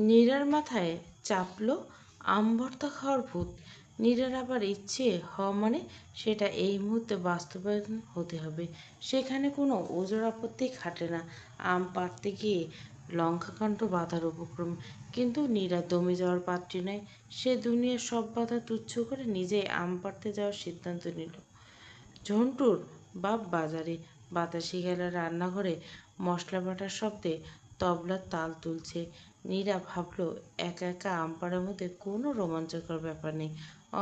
নীরার মাথায় চাপলো আম ভর্তা খাওয়ার ভূত। নীরার আবার ইচ্ছে হওয়া মানে সেটা এই মুহূর্তে বাস্তবায়ন হতে হবে। সেখানে কোনো ওজোর আপত্তি খাটে না আম পাড়তে গিয়ে লঙ্কাকাণ্ড বাধার উপক্রম। কিন্তু নীরা দমে যাওয়ার পাত্রী নয়। সে দুনিয়ার সব বাধা তুচ্ছ করে নিজেই আম পাড়তে যাওয়ার সিদ্ধান্ত নিল। ঝন্টুর বাপ বাজারে, বাতাসি গেলা রান্নাঘরে মশলা বাটার শব্দে তবলার তাল তুলছে। নীরা ভাবল, একা একা আম পাড়ার মধ্যে কোনো রোমাঞ্চকর ব্যাপার নেই।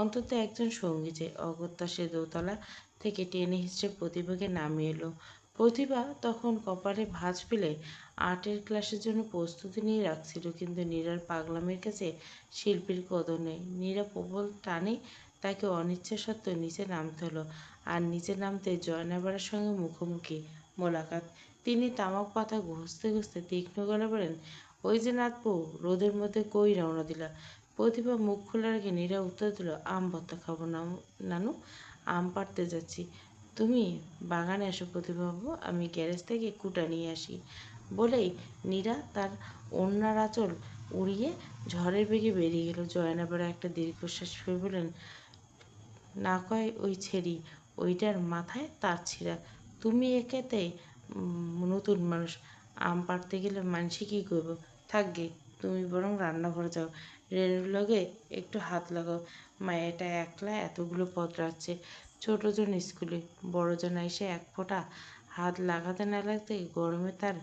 অন্তত একজন সঙ্গী চাই। অগত্যা সে দোতলা থেকে টেনে হিঁচড়ে প্রতিভাকে নামিয়ে এলো। প্রতিভা তখন কপালে ভাঁজ ফেলে আর্টের ক্লাসের জন্য প্রস্তুতি নিয়ে রাখছিল। কিন্তু নীরার পাগলামির কাছে শিল্পীর কদর নেই। নীরা প্রবল টানে তাকে অনিচ্ছা সত্ত্বেও নিচে নামতে হলো। আর নিচে নামতে জয়নাবারের সঙ্গে মুখোমুখি মোলাকাত। তিনি তামাক পাতা ঘষতে ঘষতে তীক্ষ্ণ গলায় বলেন, ওই যে নাতবু, রোদের মধ্যে কই রওনা দিলা? প্রতিভা মুখ খোলার আগে নীরা উত্তর দিল, আম ভর্তা খাবো না নানু, আম পাড়তে যাচ্ছি। তুমি বাগানে এসো প্রতিভাবাবু, আমি গ্যারেজ থেকে কুটা নিয়ে আসি। বলেই নীরা তার ওড়নার আঁচল উড়িয়ে ঝড়ের বেগে বেরিয়ে গেল। জয়নাবার একটা দীর্ঘশ্বাস ফেলে বলেন, না কয় ওই ছেড়ি, ওইটার মাথায় তার ছিঁড়া। তুমি একেতে নতুন মানুষ, আম পাড়তে গেলে মানসি কী করবো? থাকগে, তুমি বরং রান্নাঘরে যাও, রেনুর লগে একটু হাত লাগাও। মায়েটা একলা এতগুলো পদ রাখছে। ছোটজন স্কুলে, বড়জন এসে এক ফোঁটা হাত লাগাতে না লাগতে গরমে তার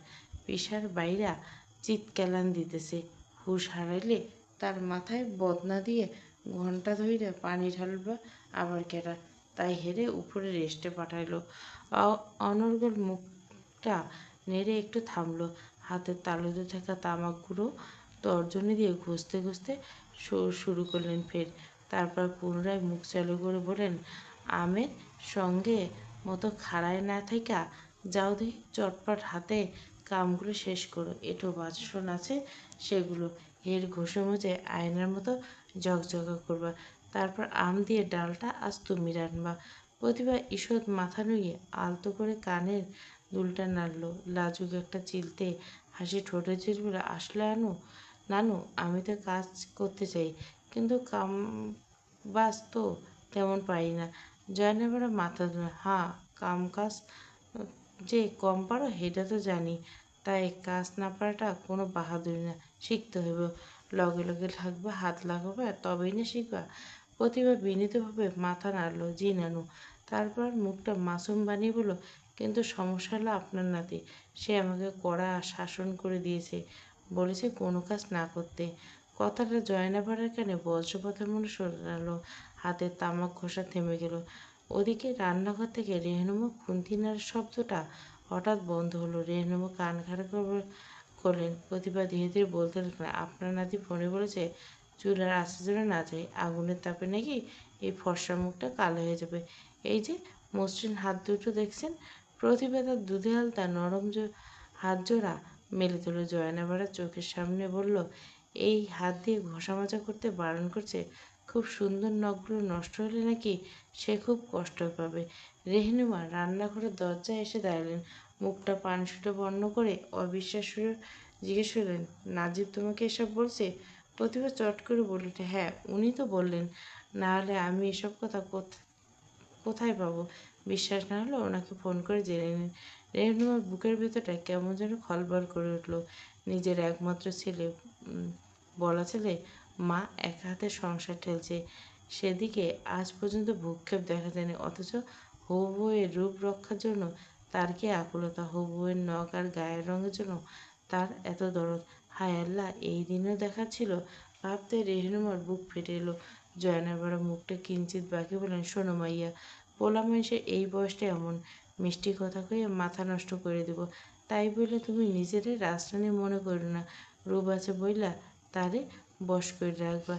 পিসার বাইরা চিৎকেলান দিতেছে। হুঁশ হারাইলে তার মাথায় বদনা দিয়ে ঘণ্টা ধইরা পানি ঢালবা আবার কেডা? তাই হেরে উপরে রেস্টে পাঠাইল। অনর্গল মুখটা নেড়ে একটু থামলো। হাতের তালুতে থাকা তামাক গুঁড়ো তর্জনী দিয়ে ঘষতে ঘষতে শুরু করলেন ফের। তারপর পুনরায় মুখ চালু করে বলেন, আমের সঙ্গে মতো খাড়ায় না থাইকা যাও দেখি চটপট হাতে কামগুলো শেষ করো। একটু বাসন আছে সেগুলো এর ঘষে মুছে আয়নার মতো ঝকঝকা করবা। তারপর আম দিয়ে ডালটা আজ তুমি রান্না। প্রতিভা ঈষৎ মাথা নুয়ে আলতো করে কানের দুলটা নাড়ল। লাজুক একটা চিলতে হাসি ঠোঁটে চিরবিল, আসলে নানু, আমি তো কাজ করতে চাই, কিন্তু কামবাজ তো তেমন পারি না। জয়নাবারা মাথা ধরে, হ্যাঁ, কাম কাজ যে কম পারো সেটা তো জানি, তাই কাজ না পারাটা কোনো বাহাদুরি না, শিখতে হইব। লগে লগে থাকবা, হাত লাগাবা, তবেই না শিখবা। প্রতিভা বিনীতভাবে মাথা নাড়ল, জি নানু। তারপর মুখটা মাসুম বানিয়ে বলল, কিন্তু সমস্যা হলো আপনার নাতি। সে আমাকে কড়া শাসন করে দিয়েছে, বলেছে কোনো কাজ না করতে। কথাটা জয়নাবারের কানে বজ্রপাতের মনে শোনালো। হাতের তামাক ঘষা থেমে গেল। ওদিকে রান্নাঘর থেকে রেহনুমা খুন্তি নাড়ার শব্দটা হঠাৎ বন্ধ হলো। রেহনুমা কান খাড়া করলেন। প্রতিভা ধীরে ধীরে বলতে লাগলেন, আপনার নাতি ফোনে বলেছে চুলার আঁচে যেন না যায়, আগুনের তাপে নাকি এই ফর্সা মুখটা কালো হয়ে যাবে। এই যে মসৃণ হাত দুটো দেখছেন? প্রতিভা তার দুধে হালতা নরম হাত জোড়া মেলে দিল জয়নাবারের চোখের সামনে, বলল, এই হাত দিয়ে ঘষা মাজা করতে বারণ করছে? খুব সুন্দর নখগুলো নষ্ট হলে নাকি সে খুব কষ্ট পাবে। রেহনুমা রান্নাঘরের দরজায় এসে দাঁড়ালেন, মুখটা পানসুটে বর্ণ করে অবিশ্বাস সুরে জিজ্ঞেস করলেন, নাজিব তোমাকে এসব বলছে? প্রতিভা চট করে বলল, হ্যাঁ, উনি তো বললেন, না হলে আমি এসব কথা কোথায় পাবো? বিশ্বাস না হলে ওনাকে ফোন করে জেনে নিন। রেহনুমার বুকের ভেতরটা কেমন যেন খলবল করে উঠল। নিজের একমাত্র ছেলে, বলা ছেলে, মা একা হাতে সংসার ঠেলছে, সেদিকে আজ পর্যন্ত ভ্রুক্ষেপ দেখা যায়নি। অথচ হবু বউয়ের রূপ রক্ষার জন্য তার কি আকুলতা, হবু বউয়ের নখ আর গায়ের রঙের জন্য তার এত দরদ। হায় আল্লাহ, এই দিনও দেখা ছিল। ভাবতে রেহনুমার বুক ফেটে এলো। জয়নাবারা মুখটা কিঞ্চিত বাকি বলেন, শোনো মাইয়া, পোলা মানুষের এই বয়সটা এমন, মিষ্টি কথা কয়ে মাথা নষ্ট করে দেব, তাই বলে তুমি নিজেরে রাজরানী মনে করো না। রূপ আছে বইলা তারে বশ করে রাখবা,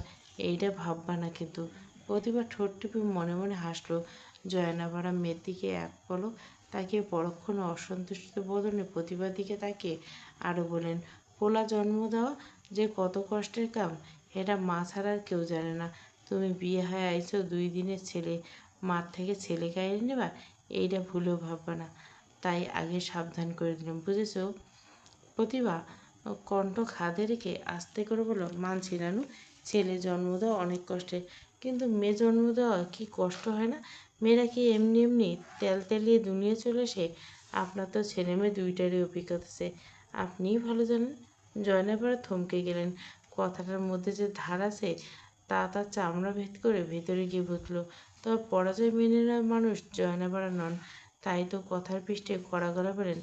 এইটা ভাববা না কিন্তু। প্রতিভা ঠোঁট টিপে মনে মনে হাসলো। জয়নাবারা মেয়ের দিকে এক পলক তাকিয়ে পরক্ষণে অসন্তুষ্ট বদনে প্রতিভার দিকে তাকিয়ে আরও বলেন, পোলা জন্ম দেওয়া যে কত কষ্টের কাম, এটা মা ছাড়া আর কেউ জানে না। তুমি বিয়ে হয়ে আইছো 2 দিনের ছেলে, মার থেকে ছেলে কাড়ি নেবা, এইটা ভুলেও ভাববা না। তাই আগে সাবধান করে দিলাম, বুঝেছো? প্রতিভা কণ্ঠ খাদে রেখে আস্তে করে বলল, মানছি নানু, ছেলে জন্ম দেওয়া অনেক কষ্টের, কিন্তু মেয়ে জন্ম দেওয়া কি কষ্ট হয় না? মেয়েরা কি এমনি এমনি তেলিয়ে দুনিয়া চলে আসে? আপনার তো ছেলে মেয়ে দুইটারই অভিজ্ঞতা আছে, আপনিই ভালো জানেন। জয়নাবারা থমকে গেলেন। কথাটার মধ্যে যে ধার আছে তা তার চামড়া ভেদ করে ভেতরে গিয়ে বুঝল। তবে পরাজয় মেনে নেওয়া মানুষ জয়নাবারা নন। তাই তো কথার পৃষ্ঠে কড়া গলা বলেন,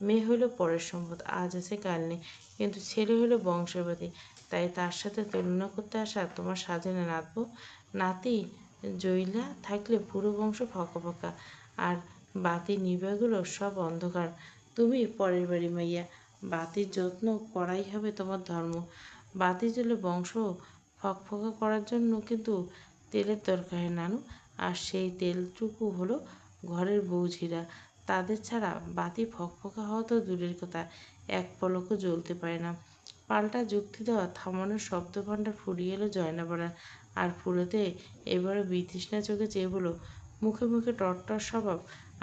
মেয়ে হইল পরের সম্পদ, আজ আছে কাল নেই, কিন্তু ছেলে হইল বংশবাদী। তাই তার সাথে তুলনা করতে আসা তোমার সাজে না নাতবো। নাতি জইলা থাকলে পুরো বংশ ফাঁকা ফাঁকা, আর বাতি নিবাগুলো সব অন্ধকার। তুমি পরের বাড়ি মাইয়া, বাতির যত্ন করাই হবে তোমার ধর্ম। বাতি জ্বলে বংশ ফকফকা করার জন্য কিন্তু তেলের দরকার হয় নানু, আর সেই তেলটুকু হলো ঘরের বউঝিরা। তাদের ছাড়া বাতি ফকফকা হওয়া তো দূরের কথা, এক পলকও জ্বলতে পারে না। পাল্টা যুক্তি দেওয়া থামানোর শব্দভাণ্ডার ফুরিয়ে এলো জয়নাবাড়ার। আর ফুরোতে এবারও বিতৃষ্ণা চোখে চেয়ে বলো, মুখে মুখে টরটর স্বভাব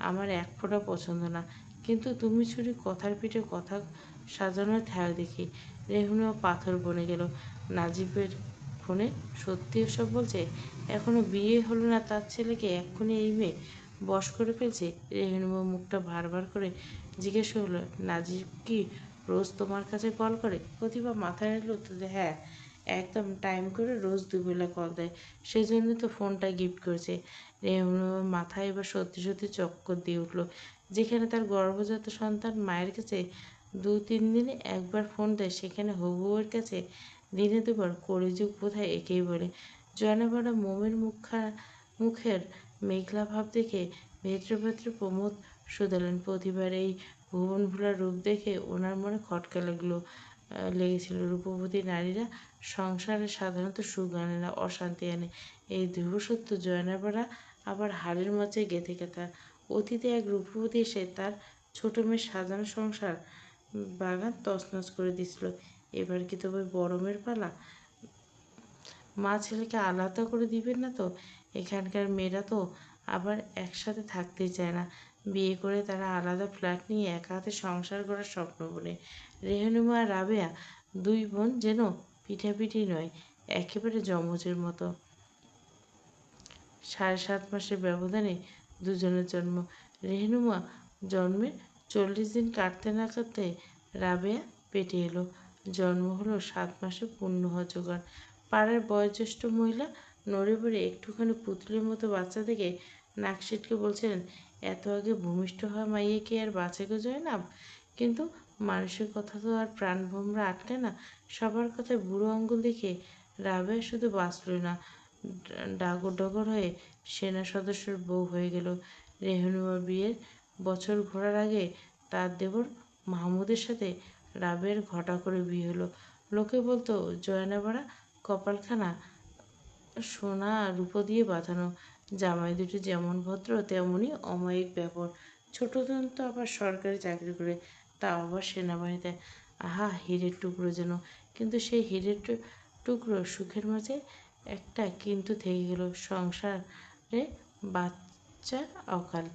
আমার এক ফোঁটা পছন্দ না, কিন্তু তুমি ছুরি কথার পিঠে কথা সাজানোর ঠেলা দেখি। রেহুনা পাথর বনে গেল। নাজিবের ফোনে সত্যি ওসব বলছে? এখনো বিয়ে হলো না তার ছেলেকে এক্ষুনি এই মেয়ে বশ করে ফেলছে? রেহনুমা মুখটা ভার করে জিজ্ঞেস করলো, নাজিব কি রোজ তোমার কাছে কল করে? প্রতিভা মাথায় নিল উত্তর দেয়, হ্যাঁ, একদম টাইম করে রোজ দুবেলা কল দেয়, সেজন্য তো ফোনটা গিফট করেছে। রেহনুমার মাথায় এবার সত্যি সত্যি চক্কর দিয়ে উঠল। যেখানে তার গর্ভজাত সন্তান মায়ের কাছে 2-3 দিনে একবার ফোন দেয়, সেখানে হবু বউয়ের কাছে দিনে দুবার। কলিযুগ বোধহয় একেই বলে। জয়নাবাড়া মোমের মুখের মেঘলা ভাব দেখে ভেতরে ভেতরে প্রমোদ শুধালেন। প্রতিবার এই ভুবন ভোলার রূপ দেখে ওনার মনে খটকা লেগেছিল। রূপবতী নারীরা সংসারে সাধারণত সুখ আনে না, অশান্তি আনে, এই ধ্রুব সত্য জয়নাবাড়া আবার হাড়ের মাঝে গেঁথে গেথা। অতীতে এক রূপবতী এসে তার ছোট মেয়ের সাজানো সংসার বাগান তছনছ করে দিছিল। এবার কি তবে বড় মেয়ের পালা? মা ছেলেকে আলাদা করে দিবেন না তো? এখানকার মেয়েরা তো আবার একসাথে থাকতেই চায় না, বিয়ে করে তারা আলাদা ফ্ল্যাট নিয়ে একা হাতে সংসার করার স্বপ্ন বলে। রেহনুমা আর রাবেয়া দুই বোন যেন পিঠাপিঠি নয়, একেবারে যমজের মতো। 7.5 মাসের ব্যবধানে দুজনের জন্ম। রেহনুমা জন্মের 40 দিন কাটতে না কাটতে রাবেয়া পেটে এলো। জন্ম হলো 7 মাসে পূর্ণ হওয়া জোগাড়। পাড়ার বয়োজ্যেষ্ঠ মহিলা নড়ে পড়ে একটুখানি পুতুলের মতো বাচ্চা দেখে নাক সিটকে বলছিলেন, এত আগে ভূমিষ্ঠ হওয়া মাইয়ে কি আর বাঁচে গো জয়নাব? কিন্তু মানুষের কথা তো আর প্রাণভোমরা আটকে না। সবার কথায় বুড়ো আঙুল দেখে রাবেয়া শুধু বাঁচল না, ডাগর ডগর হয়ে সেনা সদস্যের বউ হয়ে গেল। রেহনুমার বিয়ের বছর ঘোরার আগে তার দেবর মাহমুদের সাথে রাবেয়ার ঘটা করে বিয়ে হলো। লোকে বলতো জয়নাবাড়া কপালখানা সোনা রূপো দিয়ে বাঁধানো। জামাই দুটো যেমন ভদ্র তেমনই অমায়িক ব্যাপার। ছোট তো আবার সরকারি চাকরি করে, তা আবার সেনাবাহিনীতে। আহা, হীরের টুকরো যেন। কিন্তু সেই হীরের টুকরো সুখের মাঝে একটা কিন্তু থেকে গেল। সংসারে বাচ্চার অকাল।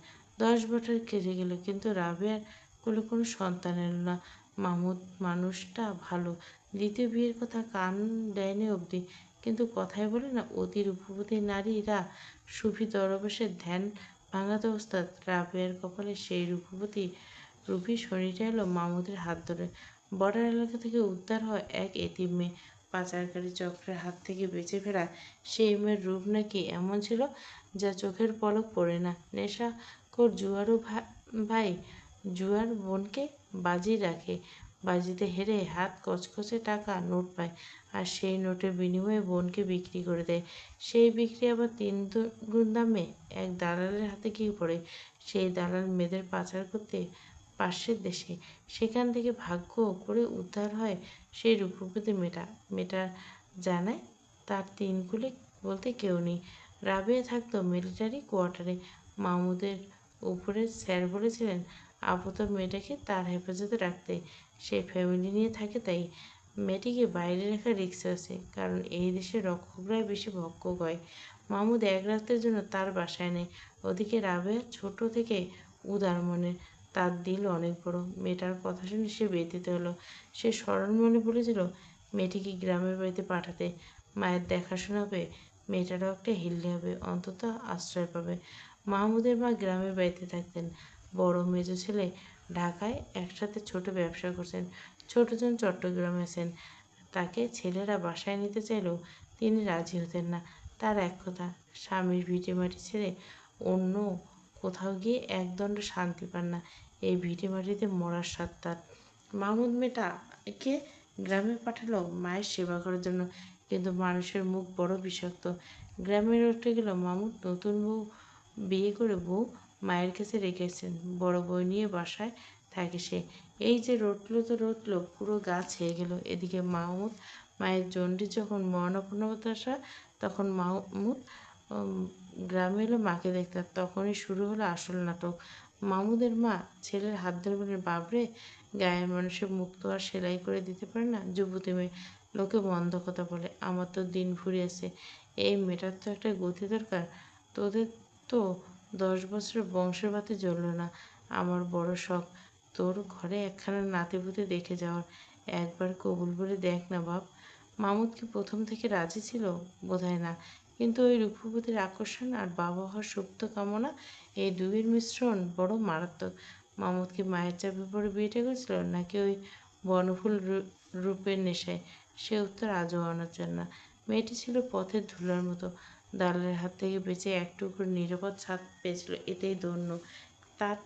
10 বছর কেটে গেল, কিন্তু রাবেয়ার কোলে কোনো সন্তান এলো না। মাহমুদ মানুষটা ভালো, দ্বিতীয় বিয়ের কথা কান দেয়নি অবধি, কিন্তু কথায় বলে না, অতি রূপবতী নারীরা সুফি দরবেশের ধ্যান ভাঙাতে ওস্তাদ। রাবেয়ার কপালে সেই রূপী শনিটা এলো মাহমুদের হাত ধরে। বর্ডার এলাকা থেকে উদ্ধার হয় এক এতিম মেয়ে। পাচারকারী চক্রের হাত থেকে বেঁচে ফেরা সেই মেয়ের রূপ নাকি এমন ছিল যা চোখের পলক পড়ে না। নেশাখোর জুয়ারু ভাই জুয়ার বোনকে বাজি রাখে, বাজিতে হেরে হাত কচকচে টাকা নোট পায়, আর সেই নোটের বিনিময়ে বোনকে বিক্রি করে দেয়। সেই বিক্রি আবার 3 গুণ দামে এক দালালের হাতে গিয়ে পড়ে। সেই দালাল মেয়েদের পাচার করতে পাশের দেশে। সেখান থেকে ভাগ্য করে উদ্ধার হয় সেই রূপবতী মেয়েটা জানায় তার 3 কুলে বলতে কেউ নেই। রাবেয়া থাকতো মিলিটারি কোয়ার্টারে। মাহমুদের উপরের স্যার বলেছিলেন আপাতত মেয়েটাকে তার হেফাজতে রাখতে। সে ফ্যামিলি নিয়ে থাকে, তাই মেয়েটিকে বাইরে রাখা রিস্ক আছে, কারণ এই দেশে রক্ষকরাই বেশি ভক্ষক হয়। মাহমুদ এক রাতের জন্য তার বাসায় নেয়। ওদিকে রাবেয়া ছোট থেকে উদার মনের, তার দিল অনেক বড়। মেয়েটার কথা শুনে সে ব্যথিত হলো। সে সরল মনে বলেছিল মেয়েটিকে গ্রামের বাড়িতে পাঠাতে। মায়ের দেখাশোনা পেয়ে মেয়েটারও একটা হিল্লে হবে, অন্তত আশ্রয় পাবে। মাহমুদের মা গ্রামের বাড়িতে থাকতেন। বড় মেজ ছেলে ঢাকায় একসাথে ছোট ব্যবসা করছেন, ছোটজন চট্টগ্রামে আছেন। তাকে ছেলেরা বাসায় নিতে চাইলেও তিনি রাজি হতেন না। তার এক কথা, স্বামীর ভিটেমাটি ছেড়ে অন্য কোথাও গিয়ে একদণ্ড শান্তি পান না। এই ভিটেমাটিতে মরার স্বাদ তার। মাহমুদ মেয়েটাকে গ্রামে পাঠালো মায়ের সেবা করার জন্য, কিন্তু মানুষের মুখ বড় বিষাক্ত। গ্রামে উঠে গেল মাহমুদ নতুন বিয়ে করে বউ মায়ের কাছে রেখেছেন। বড় বউ নিয়ে বাসায় থাকে সে। এই যে রটলো তো রটলো, পুরো গা ছেয়ে গেল। এদিকে মাহমুদ মায়ের জন্ডিস যখন মরণাপন্ন দশা, তখন মাহমুদ গ্রামে এলো মাকে দেখতে। তখনই শুরু হলো আসল নাটক। মাহমুদের মা ছেলের হাত ধরে বললেন, বাবরে, গায়ের মানুষের মুখ তো আর সেলাই করে দিতে পারে না, যুবতী মেয়ে, লোকে মন্দ কথা বলে। আমার তো দিন ফুরিয়েছে, এই মেয়েটার তো একটা গতি দরকার। তোদের তো 10 বছরের বংশের বাতি জ্বলল না। আমার বড় শখ তোর ঘরে একখানা নাতিপুতি দেখে যাওয়ার। একবার কবুল বলে দেখ না বাপ। মাহমুদ কি প্রথম থেকে রাজি ছিল? বোধহয় না। কিন্তু ওই রূপবতীর আকর্ষণ আর বাবা হওয়ার সুপ্ত কামনা, এই দুইয়ের মিশ্রণ বড় মারাত্মক। মাহমুদ কি মায়ের চাপে পড়ে বিয়েটা করেছিল, নাকি ওই বনফুল রূপের নেশায়? সে উত্তর আজও অনাচার না। মেয়েটি ছিল পথের ধুলার মতো। দালালের হাত থেকে বেঁচে এক টুকরো নিরাপদ ছাদ পেয়েছিল, এতেই ধন্য। তার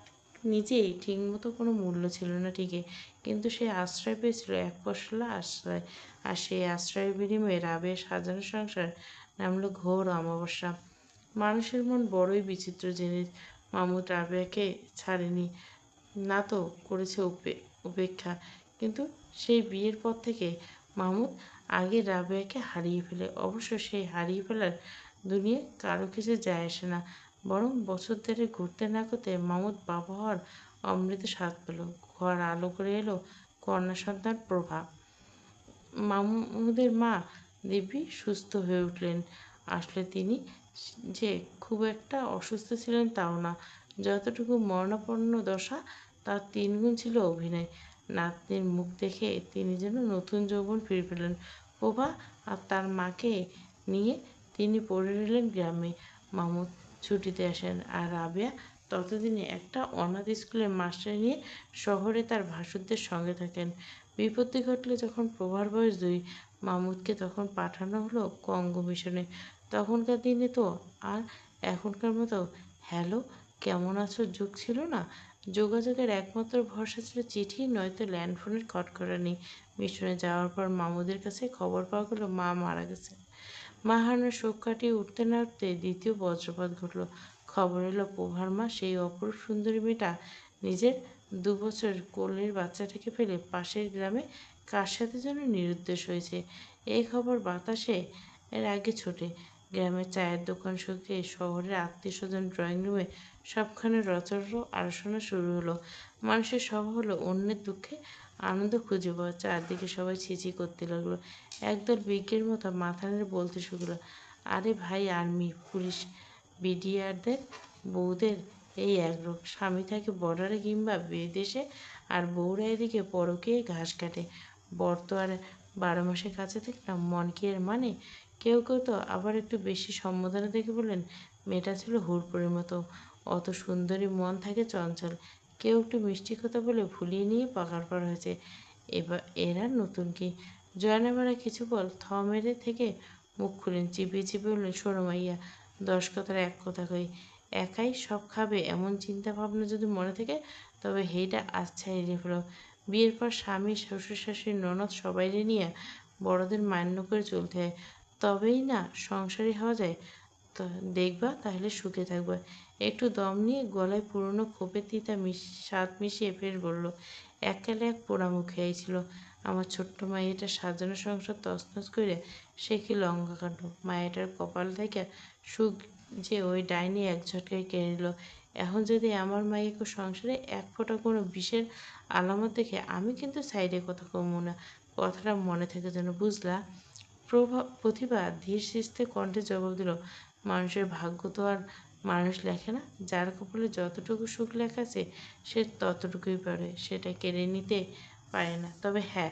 নিজেই ঠিকমতো কোনো মূল্য ছিল না ঠিকই, কিন্তু সে আশ্রয় পেয়েছিল, এক পশলা আশ্রয়। আর সেই আশ্রয়ের বিনিময়ে রাবেয়ার সাজানো সংসার নামলো ঘোর অমাবস্যা। মানুষের মন বড়ই বিচিত্র জিনিস। মাহমুদ রাবেয়াকে ছাড়েনি না তো করেছে উপেক্ষা, কিন্তু সেই বিয়ের পর থেকে মাহমুদ আগে রাবেয়াকে হারিয়ে ফেলে। অবশ্য সেই হারিয়ে ফেলার দুনিয়ায় কারো কিছু যায় আসে না। বরং বছর ধরে ঘুরতে না করতে মাহমুদ বাবা হওয়ার অমৃত স্বাদ পেল। ঘর আলো করে এলো কন্যা সন্তান প্রভা। মাহমুদের মা দিব্যি সুস্থ হয়ে উঠলেন। আসলে তিনি যে খুব একটা অসুস্থ ছিলেন তাও না। যতটুকু মরণাপন্ন দশা, তার 3 গুণ ছিল অভিনয়। নাতনির মুখ দেখে তিনি যেন নতুন যৌবন ফিরে পেলেন। প্রভা আর তার মাকে নিয়ে তিনি পড়ে রইলেন গ্রামে। মাহমুদ ছুটিতে আসেন, আর রাবেয়া ততদিনে একটা অনাথ স্কুলের মাস্টার নিয়ে শহরে তার ভাসুরদের সঙ্গে থাকেন। বিপত্তি ঘটলে যখন প্রভার বয়স 2, মাহমুদকে তখন পাঠানো হলো কঙ্গো মিশনে। তখনকার দিনে তো আর এখনকার মতো হ্যালো কেমন আছো যুগ ছিল না। যোগাযোগের একমাত্র ভরসা ছিল চিঠি, নয়তো ল্যান্ডফোনের খটখটানি। মিশনে যাওয়ার পর মামুদের কাছে খবর পাওয়া গেল মা মারা গেছেন। মা হারানোর শোক কাটিয়ে উঠতে না উঠতে দ্বিতীয় বজ্রপাত ঘটল। খবর এলো প্রভার মা, সেই অপরূপ সুন্দরী মেয়েটা, নিজের 2 বছরের কোলের বাচ্চাটাকে ফেলে পাশের গ্রামে কার সাথে যেন নিরুদ্দেশ হয়েছে। এই খবর বাতাসে এর আগে ছোটে। গ্রামের চায়ের দোকান শুকিয়ে শহরের আত্মীয়স্বজন ড্রয়িং রুমে সবখানে রচরো আলোচনা শুরু হলো। মানুষের সভা হলো অন্যের দুঃখে আনন্দ খুঁজে পাওয়া। চারদিকে সবাই ছিছি করতে লাগলো। একদল বিজ্ঞের মতো মাথা নেড়ে বলতে শুরু করলো, আরে ভাই, আর্মি, পুলিশ, বিডিআরদের বউদের এই একরোগ। স্বামী থাকে বর্ডারে কিংবা বিদেশে, আর বউরা এদিকে পরকীয়ায় ঘাস কাটে। বর তো আর 12 মাসের কাছে থাকে না, মন কি এর মানে? কেউ কেউ তো আবার একটু বেশি সম্বোধনা দেখে বললেন, মেয়েটা ছিল হুড়পড়ির মতো, অত সুন্দরী মন থাকে চঞ্চল। কেউ একটু মিষ্টি কথা বলে ভুলিয়ে নিয়ে পাকার পর হয়েছে। এবার এরা নতুন কি? জয়নামারা কিছু বল থ মেরে থেকে মুখ খুলেন, চিপিয়ে চিপিয়ে বললেন, শোনো মাইয়া, 10 কথার এক কথা কই, একাই সব খাবে এমন চিন্তা ভাবনা যদি মনে থাকে, তবে সেইটা আজ ছাইড়ে ফেলো। বিয়ের পর স্বামী, শ্বশুর শাশুড়ি, ননদ সবাইরে নিয়ে বড়দের মান্য করে চলতে হয়, তবেই না সংসারী হওয়া যায়। তো দেখবা, তাহলে সুখে থাকবা। একটু দম নিয়ে গলায় পুরনো খোপের তিতা স্বাদ মিশিয়ে ফের বলল, এককালে এক পোড়ামুখ খেয়েছিল আমার ছোট্ট মাইয়াটার সাজানো সংসার তছনছ করে। সে কি লঙ্কাকাণ্ড! মায়েটার কপাল থেকে সুখ যে ওই ডাইনি এক ঝটকায় কেড়ে নিল। এখন যদি আমার মাইয়াকে সংসারে এক ফোঁটা কোনো বিষের আলামত দেখে, আমি কিন্তু সাইডে কথা কমু না। কথাটা মনে থেকে যেন, বুঝলা? প্রতিভা ধীর সুস্থে কণ্ঠে জবাব দিল, মানুষের ভাগ্য তো আর মানুষ লেখে না, যার কপালে যতটুকু সুখ লেখা আছে সে ততটুকুই পারে, সেটা কেড়ে নিতে পারে না। তবে হ্যাঁ,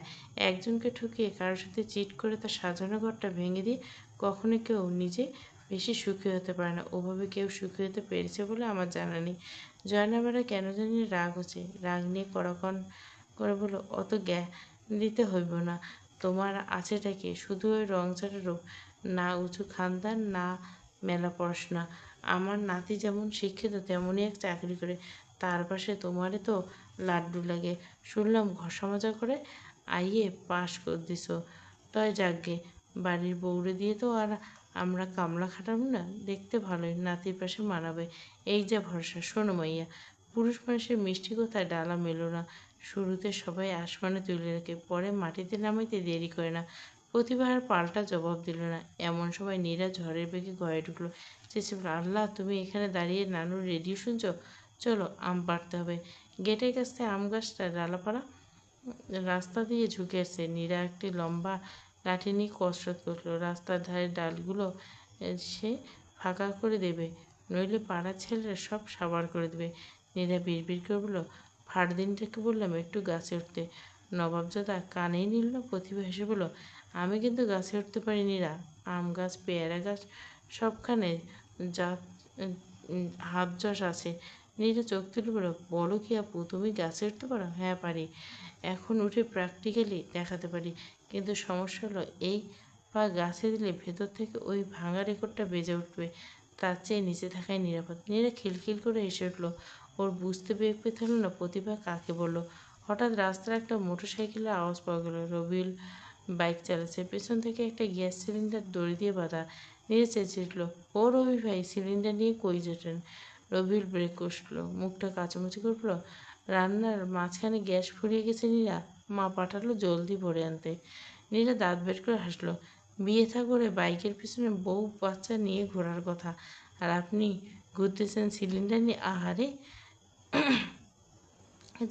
একজনকে ঠকিয়ে কারোর সাথে চিট করে তার সাজানো ঘরটা ভেঙে দিয়ে কখনো কেউ নিজে বেশি সুখী হতে পারে না। ওভাবে কেউ সুখী হতে পেরেছে বলে আমার জানা নেই। জয়নাবারা কেন জানি রাগ হচ্ছে, রাগ নিয়ে কড়াকণ করে বলল, অত জ্ঞান দিতে হইব না। তোমার আছেটা কি? শুধু ওই রংচটা রূপ, না উঁচু খানদান, না মেলা পড়াশোনা। আমার নাতি যেমন শিক্ষিত তেমনই এক চাকরি করে, তার পাশে তোমারে তো লাড্ডু লাগে। শুনলাম ঘষা মাজা করে আইয়ে পাশ দিছ। তয় যাকগে, বাড়ির বউরে দিয়ে তো আর আমরা কামলা খাটাবো না। দেখতে ভালোই, নাতির পাশে মানাবে, এই যে ভরসা। শোনো মাইয়া, পুরুষ মানুষের মিষ্টি কথায় ডালা মেলো না। শুরুতে সবাই আসমানে তুলে রাখে, পরে মাটিতে নামাইতে দেরি করে না। প্রতিভা আর পাল্টা জবাব দিল না। এমন সময় নীরা ঝড়ের বেগে ঘরে ঢুকলো। চেঁচে বলল, আল্লাহ, তুমি এখানে দাঁড়িয়ে নানুর রেডিও শুনছো? চলো, আম পাড়তে হবে। গেটের কাছ থেকে আম গাছটা ডালাপাড়া রাস্তা দিয়ে ঝুঁকে আসছে। নীরা একটি লম্বা লাঠি নিয়ে কসরত করলো। রাস্তার ধারে ডালগুলো সে ফাঁকা করে দেবে, নইলে পাড়ার ছেলেরা সব সাবার করে দেবে। নীরা বিড়বিড় করে বলল, ফারদিনটাকে বললাম একটু গাছে উঠতে। নবাবজাদা কানেই নিল না। প্রতিভা হেসে বলল, আমি কিন্তু গাছে উঠতে পারি নীরা। আম গাছ, পেয়ারা গাছ, সবখানে যা হাত যশ আছে। নীরা চোখ তুলে বলল, বলো কি আপু, তুমি গাছে উঠতে পারো? হ্যাঁ পারি, এখন উঠে প্র্যাকটিক্যালি দেখাতে পারি। কিন্তু সমস্যা হলো, এই পা গাছে দিলে ভেতর থেকে ওই ভাঙা রেকর্ডটা বেজে উঠবে। তার চেয়ে নিচে থাকাই নিরাপদ। নীরা খিলখিল করে হেসে উঠল। ওর বুঝতে বেগ পেতে হলো না প্রতিভা কাকে বলল। হঠাৎ রাস্তার একটা মোটরসাইকেলের আওয়াজ পাওয়া গেল। রবিউল বাইক চালাচ্ছে, পেছন থেকে একটা গ্যাস সিলিন্ডার দড়ি দিয়ে বাঁধা। নীরা চেঁচিয়ে উঠল, ও রবি ভাই, সিলিন্ডার নিয়ে কই যেতেন? রবিউল ব্রেক কষল, মুখটা কাচামুচি করল। রান্নার মাঝখানে গ্যাস ফুরিয়ে গেছে নীরা, মা পাঠালো জলদি ভরে আনতে। নীরা দাঁত বের করে হাসলো। বিয়ে থা করে বাইকের পিছনে বউ বাচ্চা নিয়ে ঘোরার কথা, আর আপনি ঘুরতেছেন সিলিন্ডার নিয়ে? আহারে,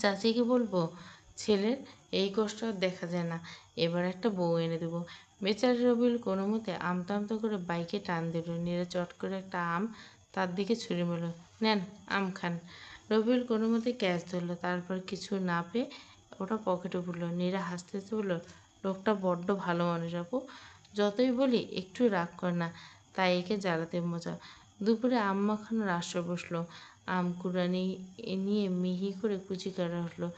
চাচিকে বলবো ছেলের এই কষ্ট আর দেখা যায় না, এবার একটা বউ এনে দেবো। বেচারা রবিউল কোনো মতে আমতা আমতা করে বাইকে টান দিল। নীরা চট করে একটা আম তার দিকে ছুঁড়ে মেলো, নেন, আম খান। রবিউল কোনো মতে ক্যাচ ধরলো, তারপর কিছু না পেয়ে ওটা পকেটে পুরলো। নীরা হাসতে হাসতে বললো, লোকটা বড্ড ভালো মানুষ আপু, যতই বলি একটু রাগ করে না, তাই একে জ্বালাতে মজা। দুপুরে আম মাখানোর আসর বসলো। আম কুড়ানি নিয়ে মিহি করে কুচি করা হলো।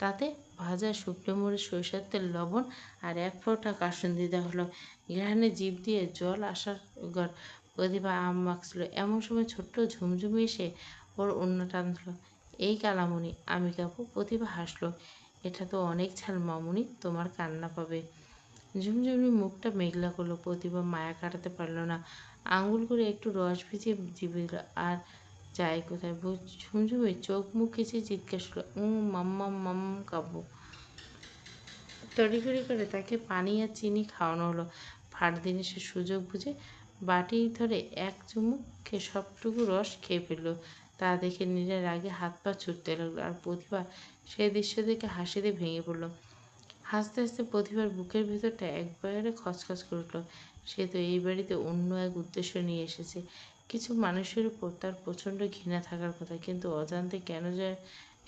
তাতে ভাজা শুকনো মরিচ, সরিষার তেল, লবণ আর এক ফোঁটা কাসুন্দি দেওয়া হলো। ঘ্রাণে জিভ দিয়ে জল আসার ঘর। প্রতিভা আম মাখছিল। এমন সময় ছোট্ট ঝুমঝুমি এসে ওর অন্য টান ধরল, এই কালামণি, আমি কাঁপো। প্রতিভা হাসলো, এটা তো অনেক ঝাল মামুনি, তোমার কান্না পাবে। ঝুমঝুমি মুখটা মেঘলা করলো। প্রতিভা মায়া কাটাতে পারল না, আঙুল করে একটু রস ভিজিয়ে জিভে দিল। আর যায় কোথায়? ঝুমঝুমে চোখ মুখ কিছু জিজ্ঞেস করলো, মাম্মাম মাম্মাম কাব্বো। তড়িঘড়ি করে তাকে পানি আর চিনি খাওয়ানো হলো। ফারদিন এসে সুযোগ বুঝে বাটি ধরে এক চুমুক খেয়ে সবটুকু রস খেয়ে ফেললো। তা দেখে নীরা রাগে হাত পা ছুটতে লাগলো। আর প্রতিভা সেই দৃশ্য দেখে হাসিতে ভেঙে পড়লো। হাসতে হাসতে প্রতিভার বুকের ভেতরটা একবারে খচখচ করে উঠল। সে তো এই বাড়িতে অন্য এক উদ্দেশ্য নিয়ে এসেছে। কিছু মানুষের উপর তার প্রচণ্ড ঘৃণা থাকার কথা, কিন্তু অজান্তে কেন যায়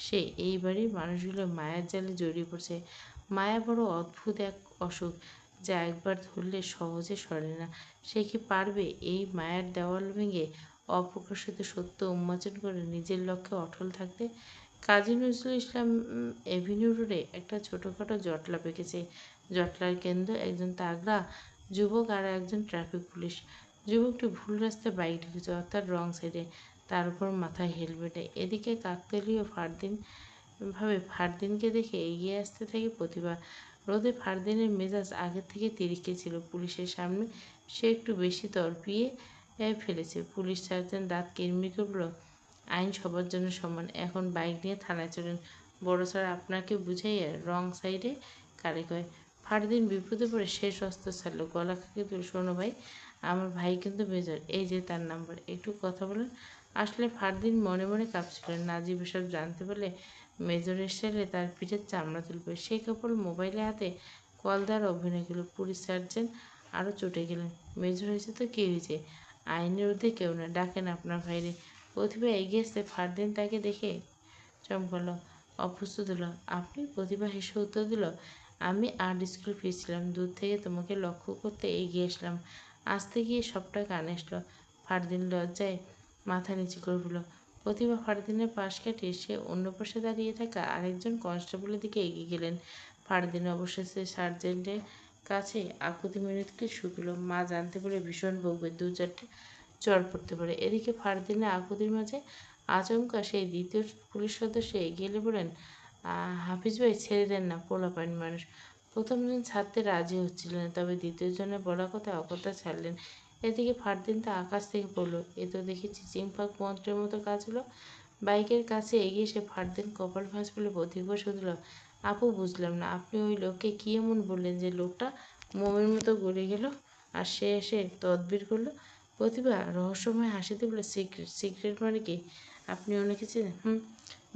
সে এই বাড়ির মানুষগুলোর মায়ার জালে জড়িয়ে পড়ছে। মায়া বড় অদ্ভুত এক অসুখ, যা একবার ধরলে সহজে সরে না। সে কি পারবে এই মায়ার দেওয়াল ভেঙে অপ্রকাশিত সত্য উন্মোচন করে নিজের লক্ষ্যে অটল থাকতে? কাজী নজরুল ইসলাম এভিনিউ রোডে একটা ছোটোখাটো জটলা পেকেছে। জটলার কেন্দ্র একজন তাগড়া যুবক আর একজন ট্রাফিক পুলিশ। যুবকটি ভুল রাস্তায় বাইক ঢুকেছে, অর্থাৎ রং সাইডে, তার উপর মাথায় হেলমেটে। এদিকে কাকতালীয় ফারদিনকে দেখে এগিয়ে আসতে থাকে প্রতিভা। রোদে ফারদিনের মেজাজ আগের থেকে তিরিক্ষে ছিল। পুলিশের সামনে সে একটু বেশি তরপিয়ে ফেলেছে। পুলিশ সার্জেন্ট দাঁত কিরমির করে বলল, আইন সবার জন্য সমান, এখন বাইক নিয়ে থানায় চলুন। বড় স্যার আপনাকে বুঝাইয়া রং সাইডে কারে কয়। ফারদিন বিপদে পড়ে শেষ অস্ত্র ছাড়লো, গলা খাঁকিয়ে তুলে, শোনো ভাই, আমার ভাই কিন্তু মেজর, এই যে তার নাম্বার, একটু কথা বলেন। আসলে ফারদিন মনে মনে কাঁপছিল, নাজিব এসব জানতে পারলে মেজরের স্টাইলে তার পিঠের চামড়া তুলবে। সে কেবল মোবাইলে হাতে কল দেওয়ার অভিনয় করল। পুলিশ সার্জেন্ট আরও চটে গেলেন, মেজর হয়েছে তো কী হয়েছে, আইনের ঊর্ধ্বে কেউ না, ডাকেন আপনার ভাইরে। প্রতিভা এগিয়ে আসতে ফারদিন তাকে দেখে চমকালো, অপ্রস্তুত হলো। আপনি? প্রতিভা হেসে উত্তর দিল, আমি আর্ট স্কুল ফিরছিলাম, দূর থেকে তোমাকে লক্ষ্য করতে এগিয়ে আসলাম। আসতে গিয়ে সবটা কানে আসলো। ফারদিন লজ্জায় মাথা নিচু করে ফেলল। প্রতিভা ফারদিনের পাশ কাটিয়ে সে অন্য পাশে দাঁড়িয়ে থাকা আরেকজন কনস্টেবলের দিকে এগিয়ে গেলেন। ফারদিন অবশেষে সার্জেন্টের কাছে আকুতি মিনতিকে শুকল। মা জানতে পারে ভীষণ বকবে, দু চারটে চড় পড়তে পারে। এদিকে ফারদিনের আকুতির মাঝে আচমকা সেই দ্বিতীয় পুলিশ সদস্য এগিয়ে এলে বলেন, হাফিজ ভাই ছেড়ে দেন না, পোলাপাইন মানুষ। প্রথমজন ছাড়তে রাজি হচ্ছিলেন না, তবে দ্বিতীয়জনের বলা কথা অকথা ছাড়লেন। এদিকে ফারদিন তো আকাশ থেকে পড়লো। এ তো দেখি চিচিংফাক মন্ত্রের মতো কাজ হলো। বাইকের কাছে এগিয়ে এসে ফারদিন কপাল ভাঁজ বলে প্রতিভা শুধল, আপু বুঝলাম না, আপনি ওই লোককে কি এমন বললেন যে লোকটা মোমের মতো গলে গেল আর সে এসে তদবির করলো? প্রতিভা রহস্যময় হাসিতে বলে, সিক্রেট। সিক্রেট মানে কি? আপনি অনেকে চেনেন?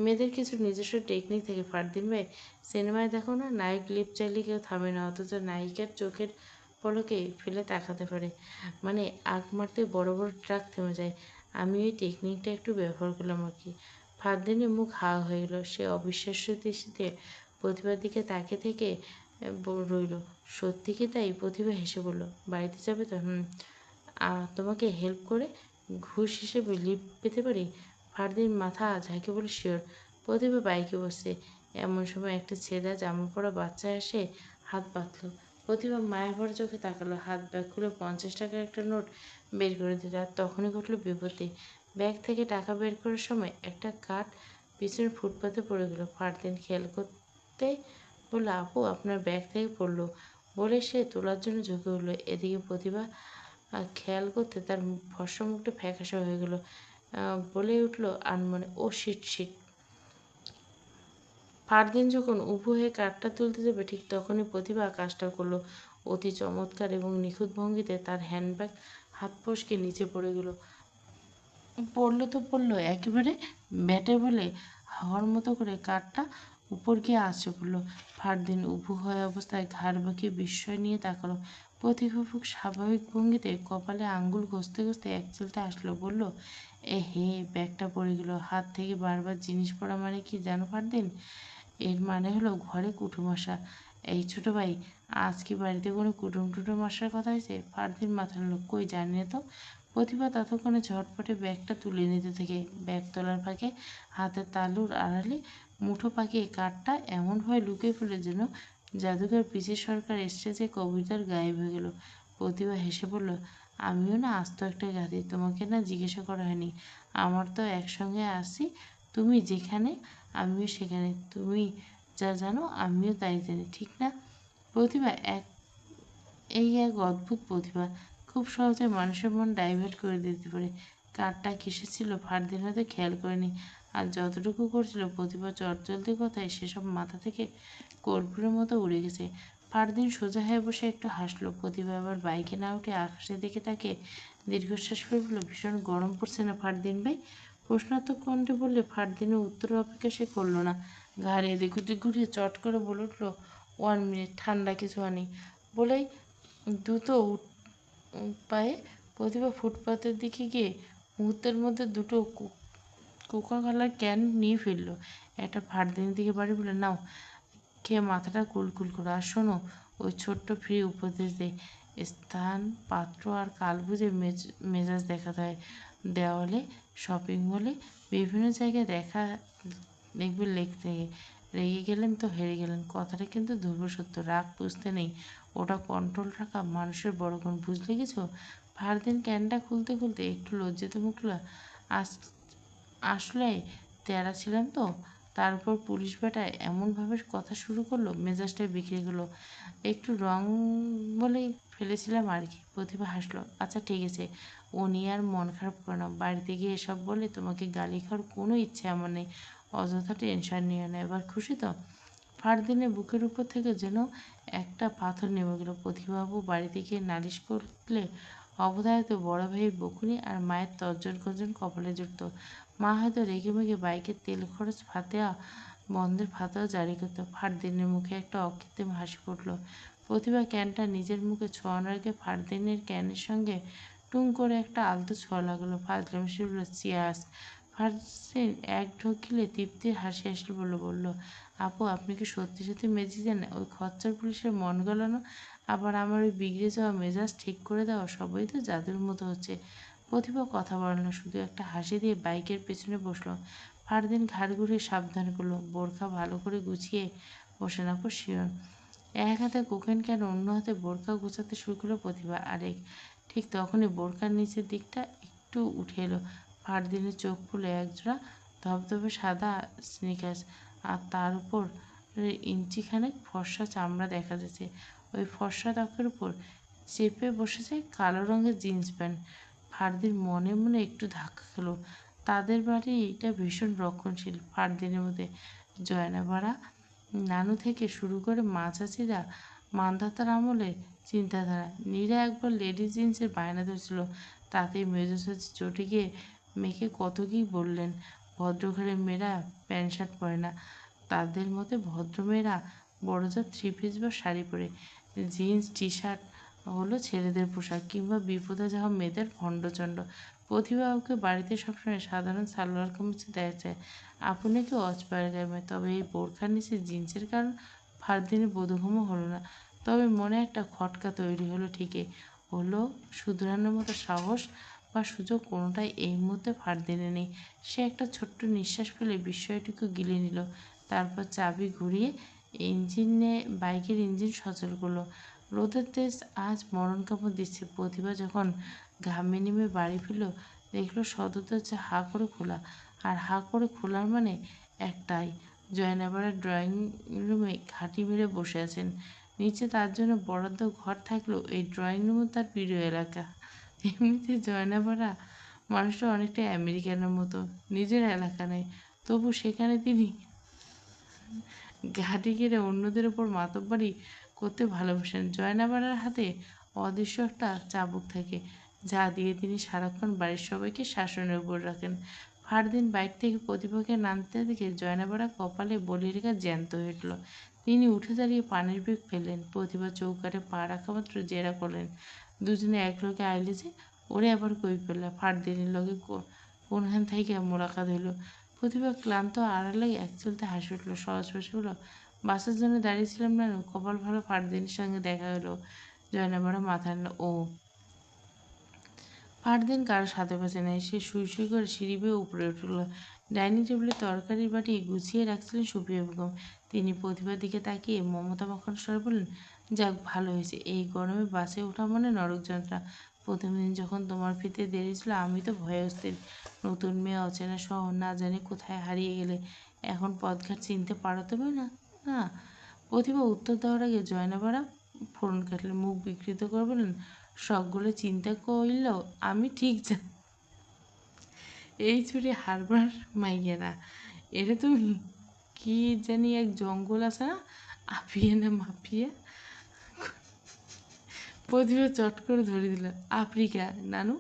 মেয়েদের কিছু নিজস্ব টেকনিক থাকে ফারদিন ভাই। সিনেমায় দেখো না, নায়ক লিপ চাইলে কেউ থামে না, অথচ নায়িকার চোখের পলকে ফেলে তাকাতে পারে। মানে আগ মারতে বড় বড় ট্রাক থেমে যায়। আমি ওই টেকনিকটা একটু ব্যবহার করলাম আর কি। ফারদিনের মুখ হা হয়ে গেল। সে অবিশ্বাস্য দৃষ্টিতে প্রতিভার দিকে তাকিয়ে থেকে রইল। সত্যি কি তাই? প্রতিভা হেসে বলল, বাড়িতে যাবে তো? তোমাকে হেল্প করে ঘুষ হিসেবে লিভ পেতে পারি? ফারদিন মাথা ঝাঁকে বলে, শিওর। প্রতিভা বাইকে বসে। এমন সময় একটা ছেঁড়া জামা পরা বাচ্চা এসে হাত বাঁধল। প্রতিভা মায়াভরা চোখে তাকালো। হাত ব্যাগ খুলে 50 টাকার একটা নোট বের করে দিল। আর তখনই ঘটল বিপত্তি। ব্যাগ থেকে টাকা বের করার সময় একটা কাঠ পিছনের ফুটপাতে পড়ে গেল। ফারদিন খেয়াল করতে বলল, আপু আপনার ব্যাগ থেকে পড়লো, বলে সে তোলার জন্য ঝুঁকে উঠল। এদিকে প্রতিভা খেয়াল করতে তার ফর্সা মুখটা ফ্যাকাশে হয়ে গেল। বলে উঠল আনমনে, ও শিট শিট। ফারদিন যখন উবু হয়ে কাঠটা তুলতে যাবে ঠিক তখনই প্রতিভা কাজটা করলো অতি চমৎকার এবং নিখুঁত ভঙ্গিতে। তার হ্যান্ডব্যাগ হাত ফসকে নিচে পড়ে গেল। পড়লো তো পড়লো, একেবারে ব্যাটে বলে হাওয়ার মতো করে কাঠটা উপর গিয়ে আছড়ে পড়ল। ফারদিন উবু হয়ে অবস্থায় ঘাড় বাঁকিয়ে বিস্ময় নিয়ে তাকালো। প্রতিভা খুব স্বাভাবিক ভঙ্গিতে কপালে আঙ্গুল ঘষতে ঘষতে এক চিলতে আসলো, বলল, এ হে, ব্যাগটা পড়ে গেল হাত থেকে। বারবার জিনিস পড়া মানে কি জানো ফারদিন? এর মানে হলো ঘরে কুটুম আসা। এই ছোট ভাই, আজ কি বাড়িতে কোনো কুটুম টুটুম আসার কথা হয়েছে? ফারদিন মাথা নাড়ল, কই জানি না তো। প্রতিভা ততক্ষণে ঝটপটে ব্যাগটা তুলে নিতে থেকে ব্যাগ তোলার ফাঁকে হাতের তালুর আড়ালে মুঠো পাকিয়ে কাঠটা এমনভাবে লুকিয়ে ফেলে যেন জাদুঘর পিসি সরকার স্টেজে কবিতার গায়েব হয়ে গেল। প্রতিভা হেসে বলল, আমিও না আস্ত একটা গাধি, তোমাকে না জিজ্ঞাসা করা হয়নি। আমার তো একসঙ্গে আসি, তুমি যেখানে আমিও সেখানে, তুমি যা জানো আমিও তাই জানি, ঠিক না? প্রতিভা এক অদ্ভুত প্রতিভা, খুব সহজে মানুষের মন ডাইভার্ট করে দিতে পারে। কারটা কিসে ছিল ফারদিন হয়তো খেয়াল করেনি, আর যতটুকু করছিল প্রতিভা চটচলতি কথায় সেসব মাথা থেকে কর্পূরের মতো উড়ে গেছে। ফারদিন সোজা হয়ে বসে একটু হাসলো। প্রতিভা আবার বাইকে না উঠে আকাশের দিকে তাকে দীর্ঘশ্বাস ফেলে বলল, ভীষণ গরম পড়ছে না ফারদিন ভাই? প্রশ্নাত্মক কণ্ঠে বললে ফারদিনের উত্তরের অপেক্ষা সে করলো না। ঘাড়ে এদিক ওদিক ঘুরিয়ে চট করে বলে উঠলো, 1 মিনিট, ঠান্ডা কিছু আনি। বলেই দ্রুত পায়ে প্রতিভা ফুটপাতের দিকে গিয়ে মুহূর্তের মধ্যে দুটো কোকাকোলার ক্যান নিয়ে ফেলল। একটা ফারদিনের দিকে বাড়ি বলে, নাও, খেয়ে মাথাটা কুলকুল করো। আর শোনো, ওই ছোট্ট ফ্রি উপদেশ দেয়, স্থান, পাত্র আর কাল বুঝে মেজাজ দেখাতে হয়। দেওয়ালে, শপিং মলে, বিভিন্ন জায়গায় দেখা দেখবে লিখতে থাকে, রেগে গেলেন তো হেরে গেলেন। কথাটা কিন্তু ধ্রুব সত্য, রাগ পুষতে নেই, ওটা কন্ট্রোল রাখা মানুষের বড় গুণ, বুঝলে কিছু? ফারদিন ক্যানটা খুলতে খুলতে একটু লজ্জিত মুখল। আস আসলে তেরা ছিলাম তো, তার উপর পুলিশ বেটা এমনভাবে কথা শুরু করলো, মেজাজটা বিগড়ে গেল। একটু রং বলেই ফেলেছিলাম আর কি। প্রতিভা হাসলো, আচ্ছা ঠিক আছে, ও নিয়ে আর মন খারাপ করো না। বাড়িতে গিয়ে এসব বলে তোমাকে গালি খাওয়ার কোনো ইচ্ছে আমার নেই। অযথা টেনশন নিও না। এবার খুশি তো? ফারদিনের বুকের উপর থেকে যেন একটা পাথর নেমে গেল। প্রতিভাবাবু বাড়িতে গিয়ে নালিশ করলে অবধারিত বড় ভাইয়ের বকুনি আর মায়ের তর্জন গর্জন কপালে জুটত। মা হয়তো রেগেমেগে বাইকের তেল খরচ ফাতেয়া বন্ধের ফাতেও জারি করত। ফারদিনের মুখে একটা অকৃত্রিম হাসি ফুটল। প্রতিভা ক্যানটা নিজের মুখে ছোঁয়ানোর আগে ফারদিনের ক্যানের সঙ্গে টুং করে একটা আলতো ছোঁয়া লাগলো। ফাজলাম সে বলল, চিয়ার্স। ফারদিন এক ঢোক গিলে তৃপ্তির হাসি আসলো বলল, আপু আপনি কি সত্যি সত্যি ম্যাজিশিয়ান? ওই খচ্চর পুলিশের মন গলানো, আবার আমার ওই বিগড়ে যাওয়া মেজাজ ঠিক করে দেওয়া, সবই তো জাদুর মতো হচ্ছে। প্রতিভা কথা বলল না, শুধু একটা হাসি দিয়ে বাইকের পেছনে বসলো। ফারদিন ঘাড় ঘুরিয়ে সাবধান করলো, বোরখা ভালো করে গুছিয়ে বসে না শিওর। এক হাতে কোকেন কেন অন্য হাতে বোরখা গোছাতে শুরু করলো প্রতিভা। ঠিক তখনই বোরখার নিচের দিকটা একটু উঠে এলো। ফারদিনের চোখ খুলে একজোড়া ধবধবে সাদা স্নিকার্স, আর তার উপর ইঞ্চিখানেক ফর্সা চামড়া দেখা যাচ্ছে। ওই ফর্সা ত্বকের উপর চেপে বসেছে কালো রঙের জিন্স প্যান্ট। ফারদিন মনে মনে একটু ধাক্কা খেলো। তাদের বাড়ি এটা ভীষণ রক্ষণশীল। ফারদিনের মধ্যে জয়নাভারা নানু থেকে শুরু করে মা চাচিরা মান্ধাতার আমলের চিন্তাধারা। নীরা একবার লেডিস জিন্সের বায়না ধরছিল, তাতেই মেজো চটে গিয়ে মেয়েকে কত কী বললেন। ভদ্রঘরের মেয়েরা প্যান্ট শার্ট পরে না, তাদের মতে ভদ্রমেয়েরা বড়জোর থ্রি পিস বা শাড়ি পরে। জিন্স টি শার্ট হলো ছেলেদের পোশাক, কিংবা বিপদে যাওয়া মেয়েদের ভণ্ডচণ্ড। প্রতিভা ওকে বাড়িতে সবসময় সাধারণ সালোয়ার কামিজে দেখা যায়, আপনি কি অজপাড়াগামে। তবে এই বোরখার নিচে জিন্সের কারণ ফারদিনের বোধগম্য হলো না। তবে মনে একটা খটকা তৈরি হলো ঠিকই। হলো শুধরানোর মতো সাহস বা সুযোগ কোনোটাই এই মুহূর্তে ফারদিনে নেই। সে একটা ছোট্ট নিঃশ্বাস ফেলে বিস্ময়টুকু গিলে নিল। তারপর চাবি ঘুরিয়ে বাইকের ইঞ্জিন সচল করলো। রোদের তেজ আজ মরণ কামড় দিচ্ছে। প্রতিভা যখন ঘামে নেমে বাড়ি ফিরল, দেখলো সদর দরজা হা করে খোলা। আর হা করে খোলার মানে একটাই, জয়নাবাড়া ড্রয়িং রুমে ঘাঁটি মেরে বসে আছেন। নিচে তার জন্য বরাদ্দ ঘর থাকলেও এই ড্রয়িং রুমও তার প্রিয় এলাকা। এমনিতে জয়নাবাড়া মানুষটা অনেকটা আমেরিকানের মতো, নিজের এলাকা নেই, তবু সেখানে তিনি ঘাঁটি গেড়ে অন্যদের উপর মাতব্বরি করতে ভালোবাসেন। জয়নাবাড়ার হাতে অদৃশ্য একটা চাবুক থাকে, যা দিয়ে তিনি সারাক্ষণ বাড়ির সবাইকে শাসনের উপর রাখেন। ফারদিন বাইক থেকে প্রতিভাকে নামতে দেখে জয়নাবাড়া কপালে বলি রেখা জ্যান্ত হয়ে উঠল। তিনি উঠে দাঁড়িয়ে পানির বেগ ফেললেন। প্রতিভা চৌকাঠে পা রাখা মাত্র জেরা করলেন, দুজনে এক লোকে আইলে যে ওরে আবার কই ফেললা। ফারদিনের লগে কোনখান থেকে মোলাকাত হইল। প্রতিভা ক্লান্ত আড়ালে এক চলতে হাসি উঠল, সহজ ভাষা হলো, বাসের জন্য দাঁড়িয়েছিলাম না, কপাল ভালো ফারদিনের সঙ্গে দেখা হলো। জয়নাবাড়া মাথা নাড়ল, ও। ফারদিন কারো সাথে পাশে নেই। সে সুই করে সিঁড়ি বেয়ে উপরে উঠল। ডাইনিং টেবিলে তরকারির বাটি গুছিয়ে রাখছিলেন সুপ্রিয়া বেগম। তিনি প্রতিভার দিকে তাকিয়ে মমতা মাখানো স্বরে বললেন, যাক ভালো হয়েছে, এই গরমে বাসে ওঠা মানে নরক যন্ত্রণা। প্রথম দিন যখন তোমার ফিরতে দেরি ছিল আমি তো ভয়ে অস্থির। নতুন মেয়ে, অচেনা শহর, না জানি কোথায় হারিয়ে গেলে। এখন পথঘাট চিনতে পারো তবে না? না। প্রতিভা উত্তর দেওয়ার আগে জয়নাবাড়া ফোড়ন কাটলেন, মুখ বিকৃত করে বললেন, সবগুলো চিন্তা করলেও আমি ঠিক জানি এই ছুরি হারবার মাইয়া না। এটা তুমি কি জানি এক জঙ্গল আছে না, আপিয়ে না মাপিয়া। প্রতিভা চট করে ধরে দিল, আফ্রিকা নানু,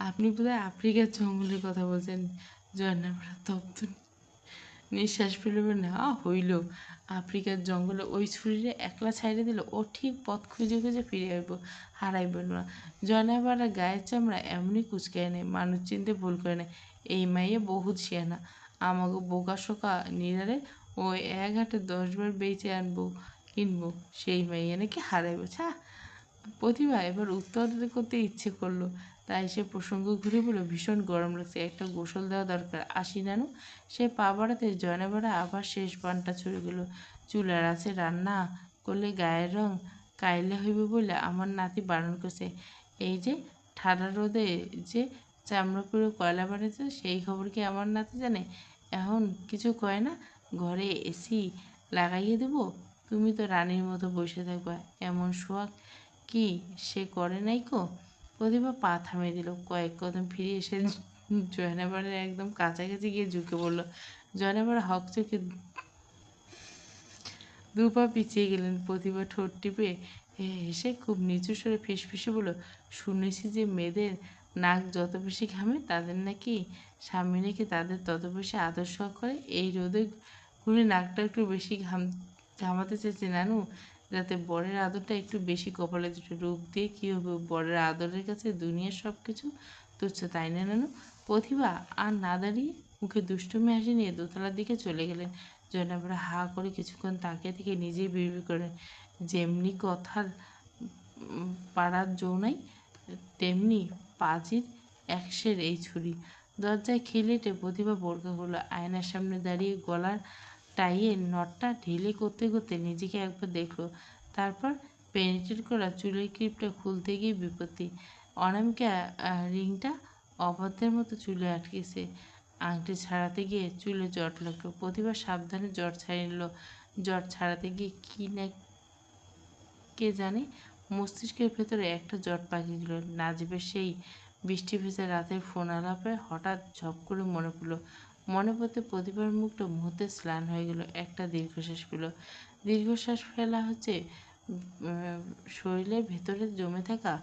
আপনি বোধহয় আফ্রিকার জঙ্গলের কথা বলছেন। জয়নাবাড়া তপ্ত নিঃশ্বাস ফেলবে না, হইল আফ্রিকার জঙ্গলে ওই ছুরিরে একলা ছাইড়ে দিল, ও ঠিক পথ খুঁজে খুঁজে ফিরে আইব, হারাইব না। জয়নাবাড়া গায়ের চামড়া এমনই কুচকায় নেই, মানুষ চিনতে ভুল করে না। এই মাইয়ে বহুত শিয়ানা, আমাকে বোকা শোকা নিরারে ও এক হাটে 10 বার বেচে কিনবো, সেই মাইয়ে নাকি হারাইব। প্রতিভা এবার উত্তর করতে ইচ্ছে করলো, তাই সে প্রসঙ্গ ঘুরে বলল, ভীষণ গরম লাগছে, একটা গোসল দেওয়া দরকার, আসি নানু। সে পা বাড়াতে জয়নাবাড়া আবার শেষ বানটা ছুড়ে গেল, চুলার আছে রান্না করলে গায়ের রং কাইলে হইবে বলে আমার নাতি বারণ করছে। এই যে ঠাড়া রোদে যে চামড়া পুরো কয়লা বাড়েছে, সেই খবর কি আমার নাতি জানে? এখন কিছু কয় না, ঘরে এসি লাগাইয়ে দেবো, তুমি তো রানীর মতো বসে থাকবা, এমন সোহাগ কি সে করে নাই কো। প্রতিভা পা থামিয়ে দিল, কয়েক কদম ফিরে এসে জয়নাবাড়ার একদম কাছাকাছি গিয়ে ঝুঁকে পড়ল। জয়নাবাড়া হকচকে দুপা পিছিয়ে গেলেন। প্রতিভা ঠোঁট টিপে হেসে খুব নিচু স্বরে ফিসফিসে বলল, শুনেছি যে মেয়েদের নাক যত বেশি ঘামে তাদের নাকি স্বামী রেখে তাদের তত বেশি আদর্শ করে। এই রোদে ঘুরে নাকটা একটু বেশি ঘামাতে চেয়েছে নানু, যাতে বরের আদরটা একটু বেশি কপালে জুটে। রূপ দিয়ে কী হবে, বরের আদরের কাছে দুনিয়ার সব কিছু তুচ্ছ, তাই না নানু? প্রতিভা আর না দাঁড়িয়ে মুখে দুষ্টুমি হাসি নিয়ে দোতলার দিকে চলে গেলেন। জয়নাবরা হা করে কিছুক্ষণ তাকিয়ে থেকে নিজেই বিড়বিড় করেন, যেমনি কথার পাড়ার জো নাই, তেমনি পাজির একশের এই ছুরি। দরজায় খিলেটে প্রতিভা বোরকা হলো, আয়নার সামনে দাঁড়িয়ে গলার টাইয়ের নটটা ঢিলে করতে করতে নিজেকে একবার দেখলো। তারপর পেনিটেট করা চুলের ক্লিপটা খুলতে গিয়ে বিপত্তি। অনামিকা রিংটা অবাধ্যের মতো চুলে আটকেছে। আংটি ছাড়াতে গিয়ে চুলে জট লাগলো। প্রতিভা সাবধানে জট ছাড়িয়ে নিল। জট ছাড়াতে গিয়ে কি না কে জানে মস্তিষ্কের ভেতরে একটা জট পাকিয়ে দিল। নাজিবের সেই বৃষ্টি ভেজা রাতের ফোন আলাপে হঠাৎ ঝপ করে মনে পড়ল। মনে পড়তে প্রতিভার মুখটা মুহূর্তে স্নান হয়ে গেল। একটা দীর্ঘশ্বাস পেল। দীর্ঘশ্বাস ফেলা হচ্ছে শরীরের ভেতরে জমে থাকা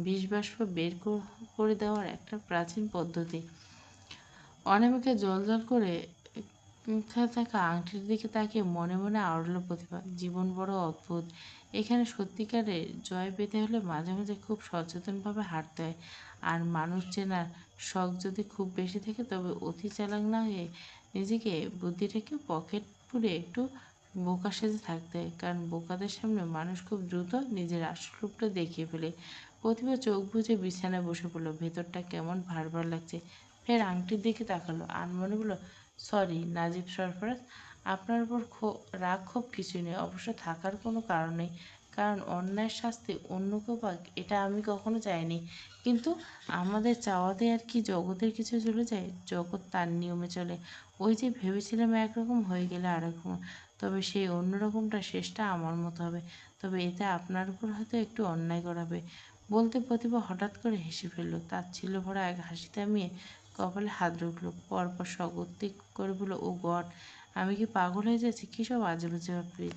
বিষবাষ্প বের করে দেওয়ার একটা প্রাচীন পদ্ধতি। অনামিকা জ্বলজ্বল করে থাকা আংটির দিকে তাকিয়ে মনে মনে আওড়ালো প্রতিভা। জীবন বড় অদ্ভুত। এখানে সত্যিকারের জয় পেতে হলে মাঝে মাঝে খুব সচেতনভাবে হাঁটতে হয়। আর মানুষ চেনার শখ যদি খুব বেশি থাকে তবে অতি চালাক না হয়ে নিজেকে বুদ্ধি রেখে পকেট পুরে একটু বোকা সেজে থাকতে হয়। কারণ বোকাদের সামনে মানুষ খুব দ্রুত নিজের আসল রূপটা দেখিয়ে ফেলে। প্রতিভা চোখ বুজে বিছানায় বসে পড়লো। ভেতরটা কেমন ভার ভার লাগছে। ফের আংটির দিকে তাকালো। আনমনে বলল, সরি নাজিব সরফরাজ, আপনার উপর রাগ ক্ষোভ কিছুই নেই। অবশ্য থাকার কোনো কারণ নেই, কারণ অন্যায়ের শাস্তি অন্য কেউ পাক এটা আমি কখনো চাইনি। কিন্তু আমাদের চাওয়াতে আর কি জগতের কিছু চলে যায়? জগৎ তার নিয়মে চলে। ওই যে ভেবেছিলাম একরকম, হয়ে গেলে আরেকরকম, তবে সেই অন্যরকমটা শেষটা আমার মতো হবে। তবে এতে আপনার উপর হয়তো একটু অন্যায় করাবে। বলতে প্রতিভা হঠাৎ করে হেসে ফেলল। তার ছিল ভরা এক হাসি থামিয়ে কপালে হাত রাখল। পরপর স্বগতিক করে বলল, ও গড, আমি কি পাগল হয়ে যাচ্ছি? কী সব আজে বাজে ভাবছি।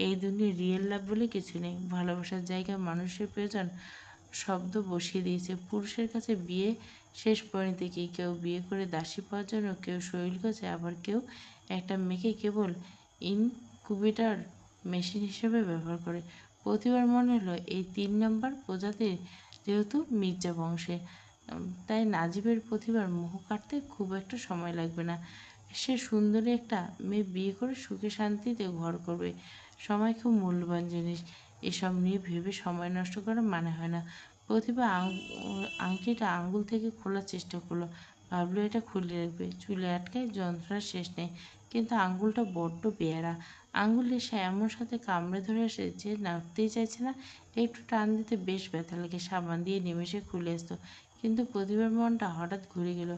এই দুনিয়ায় রিয়েল লাভ বলে কিছু নেই। ভালোবাসার জায়গায় মানুষের প্রয়োজন শব্দ বসিয়ে দিয়েছে। পুরুষের কাছে বিয়ে শেষ পরিণতি কি? কেউ বিয়ে করে দাসী পাওয়ার জন্য, কেউ শরীর খোঁজে, আবার কেউ একটা মেয়েকে কেবল ইনকুবেটর মেশিন হিসেবে ব্যবহার করে। প্রতিবার মনে হলো এই 3 নম্বর প্রজাতির যেহেতু মির্জা বংশে, তাই নাজিবের প্রতিভার মোহ কাটতে খুব একটা সময় লাগবে না। সে সুন্দরী একটা মেয়ে বিয়ে করে সুখে শান্তিতে ঘর করবে। সময় খুব মূল্যবান জিনিস। এসব নিয়ে ভেবে সময় নষ্ট করার মানে হয় না। প্রতিভা আংটিটা আঙ্গুল থেকে খোলার চেষ্টা করলো। ভাবলো এটা খুলে রাখবে, চুলে আটকায়, যন্ত্রণার শেষ নেই। কিন্তু আঙ্গুলটা বড্ড বেয়ারা। আঙ্গুলে সে এমন সাথে কামড়ে ধরে আসে যে নাড়তেই চাইছে না। একটু টান দিতে বেশ ব্যথা লাগে। সাবান দিয়ে নিমেষে খুলে আসতো। কিন্তু প্রতিভার মনটা হঠাৎ ঘুরে গেল।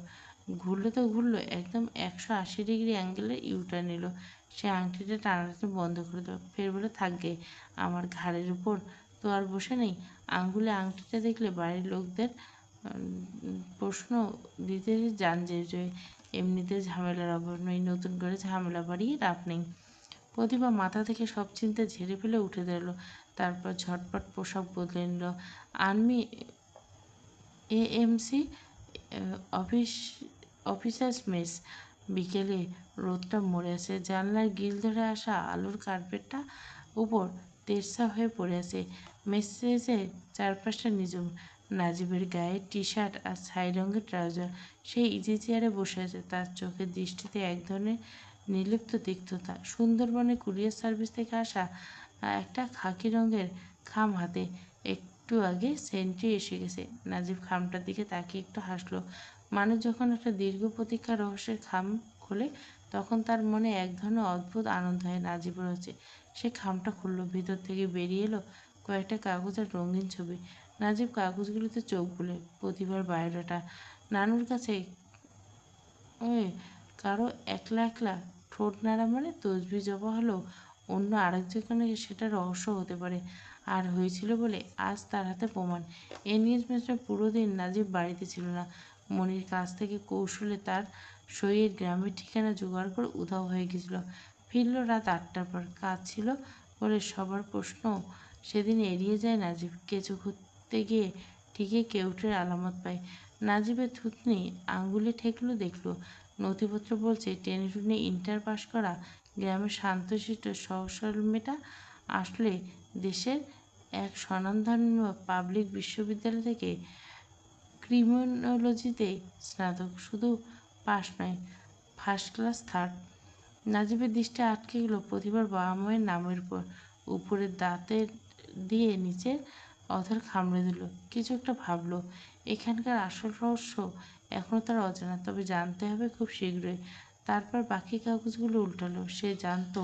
ঘুরলো তো ঘুরলো, একদম 180 ডিগ্রি অ্যাঙ্গেলে ইউটার্ন নিল। সে আংটিটা টানাটানি বন্ধ করে দিল। ফের বলে, থাকবে, আমার ঘাড়ের উপর তো আর বসে নেই। আঙ্গুলে আংটিটা দেখলে বাড়ির লোকদের প্রশ্ন দিতে যান যে এমনিতে ঝামেলার অভাব নেই, নতুন করে ঝামেলা বাড়িয়ে লাভ নেই। প্রতিভা মাথা থেকে সব চিন্তা ঝেড়ে ফেলে উঠে দাঁড়ালো। তারপর ঝটপট পোশাক বদলে নিল। Army AMC officers mess. বিকেলে রোদটা মরে আছে। জানলার গিল ধরে আসা আলোর কার্পেটটা উপর তেরসা হয়ে পড়ে আছে। মেসেজের চারপাশটা নিজম। নাজিবের গায়ে টি শার্ট আর ছাই রঙের ট্রাউজার। সেই ইজি চেয়ারে বসে আছে। তার চোখের দৃষ্টিতে এক ধরনের নির্লিপ্ত তিক্ততা। সুন্দরবনে কুরিয়ার সার্ভিস থেকে আসা একটা খাকি রঙের খাম হাতে। একটু আগে সেন্ট্রি এসে গেছে। নাজিব খামটার দিকে তাকিয়ে একটু হাসলো। মানুষ যখন একটা দীর্ঘ প্রতীক্ষার রহস্যের খাম খোলে তখন তার মনে এক ধরনের অদ্ভুত আনন্দ হয়। নাজিবের হচ্ছে। সে খামটা খুললো। ভিতর থেকে বেরিয়ে এলো কয়েকটা কাগজ আর রঙিন ছবি। নাজিব কাগজগুলোতে চোখ বুলে। প্রতিভার বায়োডাটা। নানুর কাছে ওই কারো একলা একলা ঠোঁট নাড়া মানে তসবি জপা হলেও অন্য আরেকজনের সেটা রহস্য হতে পারে। আর হয়েছিল বলে আজ তার হাতে প্রমাণ। এনগেজমেন্টের পুরো দিন নাজিব বাড়িতে ছিল না। মনির কাছ থেকে কৌশলে তার সইয়ের গ্রামের ঠিকানা জোগাড় করে উধাও হয়ে গেছিল। ফিরল রাত 8টার পর। কাজ ছিল বলে সবার প্রশ্ন সেদিন এড়িয়ে যায় নাজিব। কেঁচো খুঁড়তে গিয়ে ঠিকই কেউটের আলামত পায়। নাজিবের থুতনি আঙ্গুলে ঠেকলো, দেখল নথিপত্র বলছে টেনে টুনে ইন্টার পাস করা গ্রামের শান্তশিষ্ট সহজ সরল মেয়েটা। আসলে দেশের এক স্বনামধন্য পাবলিক বিশ্ববিদ্যালয় থেকে ক্রিমিনোলজিতে স্নাতক, শুধু পাশ নয়, ফার্স্ট ক্লাস থার্ড। নাজিবের দৃষ্টি আটকে গেল প্রতিবার বাবা মায়ের নামের উপরের দাঁতের দিয়ে নিচের অধর খামড়ে দিল। কিছু একটা ভাবলো। এখানকার আসল রহস্য এখনও তার অজানা, তবে জানতে হবে খুব শীঘ্রই। তারপর বাকি কাগজগুলো উল্টালো। সে জানতো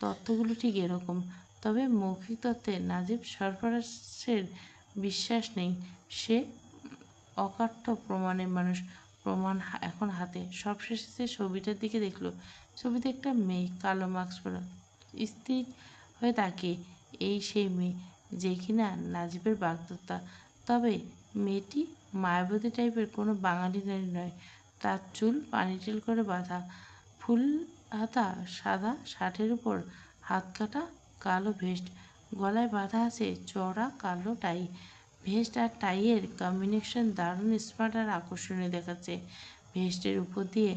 তথ্যগুলো ঠিক এরকম, তবে মৌখিক তত্ত্বে নাজিব সরফরাজের বিশ্বাস নেই। সে অকাট্য প্রমাণের মানুষ। প্রমাণ এখন হাতে। সবশেষে সে ছবিটার দিকে দেখলো। ছবিতে একটা মেয়ে, কালো মাস্ক পরা, স্থির হয়ে তাকিয়ে। এই সেই মেয়ে যে কিনা নাজিবের বাগদত্তা। তবে মেয়েটি মায়াবতী টাইপের কোনো বাঙালি নারী নয়। তার চুল পানিটেল করে বাঁধা, ফুল হাতা সাদা শার্টের উপর হাতকাটা কালো ভেস্ট, গলায় বাঁধা আছে চওড়া কালো টাই। ভেস্ট আর টাইয়ের কম্বিনেশন দারুণ স্মার্ট আর আকর্ষণীয় দেখাচ্ছে। ভেস্টের উপর দিয়ে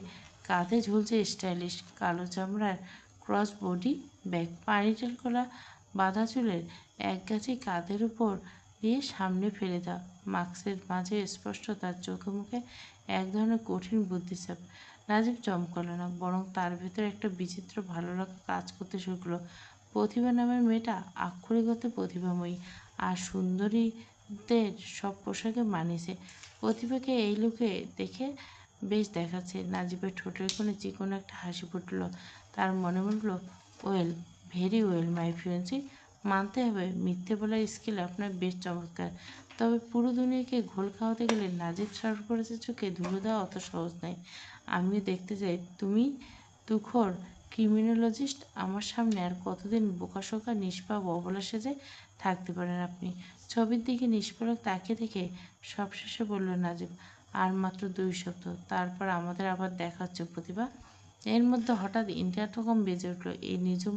কাঁধে ঝুলছে স্টাইলিশ কালো চামড়ার ক্রস বডি ব্যাগ। পানিটেল করা বাঁধা চুলের একগাছি কাঁধের উপর দিয়ে সামনে ফেলে দেওয়া। মাস্কের মাঝে স্পষ্ট তার চোখে মুখে এক ধরনের কঠিন বুদ্ধিচাপ। নাজিব চমকালো না, বরং তার ভেতর একটা বিচিত্র ভালো লাগা কাজ করতে শুরু করলো। প্রতিভা নামের মেয়েটা আক্ষরিক অর্থে প্রতিভাময়ী, আর সুন্দরীদের সব পোশাকে মানিয়েছে। প্রতিভাকে এই লুকে দেখে বেশ দেখাচ্ছে। নাজিবের ঠোঁটের কোণে চিকন একটা হাসি ফুটল। তার মনে হলো, well, very well my fiancé. মানতে হবে, মিথ্যে বলার স্কিল আপনার বেশ চমৎকার। তবে পুরো দুনিয়াকে ঘোল খাওয়াতে গেলে নাজিব সরফরাজের চোখে ধুলো দেওয়া অত সহজ নয়। আমিও দেখতে চাই তুমি তুখোড় ক্রিমিনোলজিস্ট। আমার সামনে আর কতদিন বোকাশোকা নিষ্পাপ অবলা সেজে থাকতে পারেন আপনি? ছবির দিকে নিষ্পলক তাকিয়ে থেকে সবশেষে বলল নাজিব, আর মাত্র 2 সপ্তাহ, তারপর আমাদের আবার দেখা হচ্ছে প্রতিভা। এর মধ্যে হঠাৎ ইন্টারকম বেজে উঠল। এই নিঝুম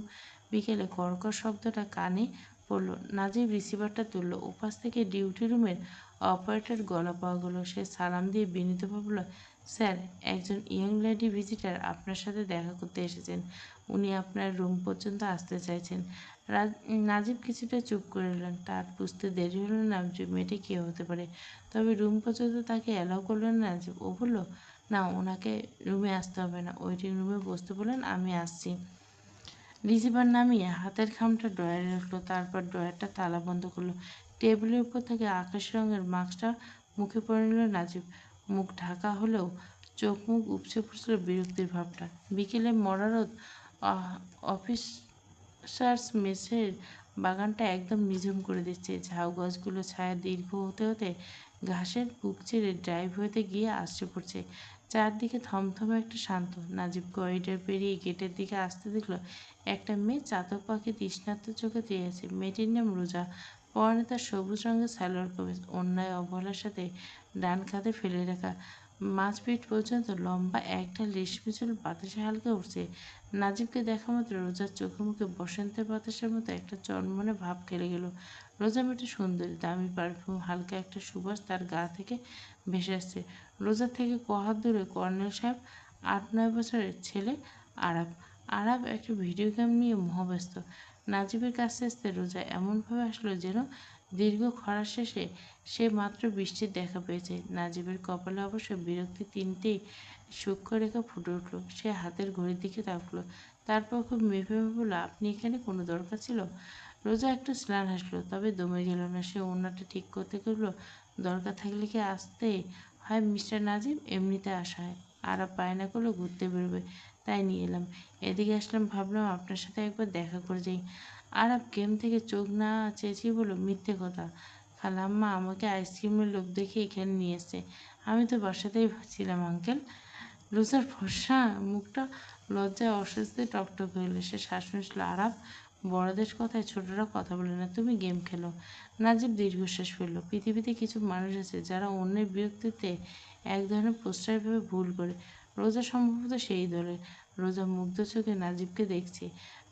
বিকেলে কর্কশ শব্দটা কানে পড়ল। নাজিব রিসিভারটা তুলল। ওপাশ থেকে ডিউটি রুমের অপারেটর গলা পাওয়া গেল। সে সালাম দিয়ে বিনীতভাবে বলল, স্যার, একজন ইয়ং লেডি ভিজিটার আপনার সাথে দেখা করতে এসেছেন। উনি আপনার রুম পর্যন্ত আসতে চাইছেন। নাজিব কিছুটা চুপ করে এলেন। তার বুঝতে দেরি হলো না যে মেয়েটি কে হতে পারে। তবে রুম পর্যন্ত তাকে অ্যালাউ করলেন না নাজিব। ও বলল, না, ওনাকে রুমে আসতে হবে না, ওয়েটিং রুমে বসতে বলেন, আমি আসছি। রিসিভার নামিয়ে হাতের খামটা ড্রয়ারে রাখলো। তারপর ড্রয়ারটা তালা বন্ধ করলো। টেবিলের উপর থেকে আকাশি রঙের মাস্কটা মুখে পরে নিল নাজিব। মুখ ঢাকা হলেও চোখ মুখ উপচে পড়ছিল বিরক্তির ভাবটা। বিকেলে মরা রোদ অফিসার্স মেসের বাগানটা একদম নিঝুম করে দিচ্ছে। ঝাউ গাছগুলো ছায়া দীর্ঘ হতে হতে ঘাসের বুক ছেড়ে ড্রাইভওয়েতে গিয়ে আসছে পড়ছে। চারদিকে থমথমে একটা শান্ত। নাজিব করিডর পেরিয়ে গেটের দিকে আসতে দেখলো একটা মেয়ে চাতক পাখি তৃষ্ণার্ত চোখে চেয়ে আছে। মেয়েটির নাম রোজা। পরনে তার সবুজ রঙের সালোয়ার কামিজ, অন্যায় অবহেলার সাথে ডান কাঁধে ফেলে রাখা মাঝপিঠ পর্যন্ত লম্বা একঢাল রেশমি চুল বাতাসে হালকা উঠছে। নাজিবকে দেখা মাত্র রোজার চোখে মুখে বসন্তের বাতাসের মতো একটা চনমনে ভাব খেলে গেল। রোজা মেয়েটা সুন্দরী, দামি পারফিউম, হালকা একটা সুবাস তার গা থেকে ভেসে আসছে। রোজার থেকে কহাত দূরে কর্নেল সাহেব, 8-9 বছরের ছেলে আরাব। আরাব একটা ভিডিও গেম নিয়ে মহাব্যস্ত। নাজিবের কাছে আসতে রোজা এমনভাবে আসলো যেন দীর্ঘ খরা শেষে সে মাত্র বৃষ্টির দেখা পেয়েছে। নাজিবের কপালে অবশ্য বিরক্তির 3টি সূক্ষ্ম রেখা ফুটে উঠল। সে হাতের ঘড়ির দিকে তাকলো। তারপর খুব মেপে বলল, আপনি এখানে কোনো দরকার ছিল? রোজা একটু স্নান হাসলো, তবে দমে গেল না। সে ওড়নাটা ঠিক করতে করলো, দরকার থাকলে কি আসতে হয় মিস্টার নাজিব? এমনিতে আসা হয়। আরাব বায়না করলো ঘুরতে বেরোবে, তাই নিয়ে এলাম। এদিকে আসলাম, ভাবলাম আপনার সাথে একবার দেখা করে যাই। আরাব গেম থেকে চোখ না চেঁচিয়ে বলল, মিথ্যে কথা, খালাম্মা আমাকে আইসক্রিমের লোভ দেখে এখানে নিয়ে এসছে। আমি তো বাসাতেই ছিলাম আঙ্কেল। রোজার ফর্সা মুখটা লজ্জায় অস্বস্তিতে টকটক হয়ে এলো। সে শ্বাস নিচ্ছিল। আরাব, বড়দের কথায় ছোটরা কথা বলে না, তুমি গেম খেলো। নাজিব দীর্ঘশ্বাস ফেলল। পৃথিবীতে কিছু মানুষ আছে যারা অন্যের বিরক্তিতে এক ধরনের প্রশ্রয় ভেবে ভুল করে। রোজা সম্ভবত সেই দলের। রোজা মুগ্ধ চোখে নাজিবকে দেখছে।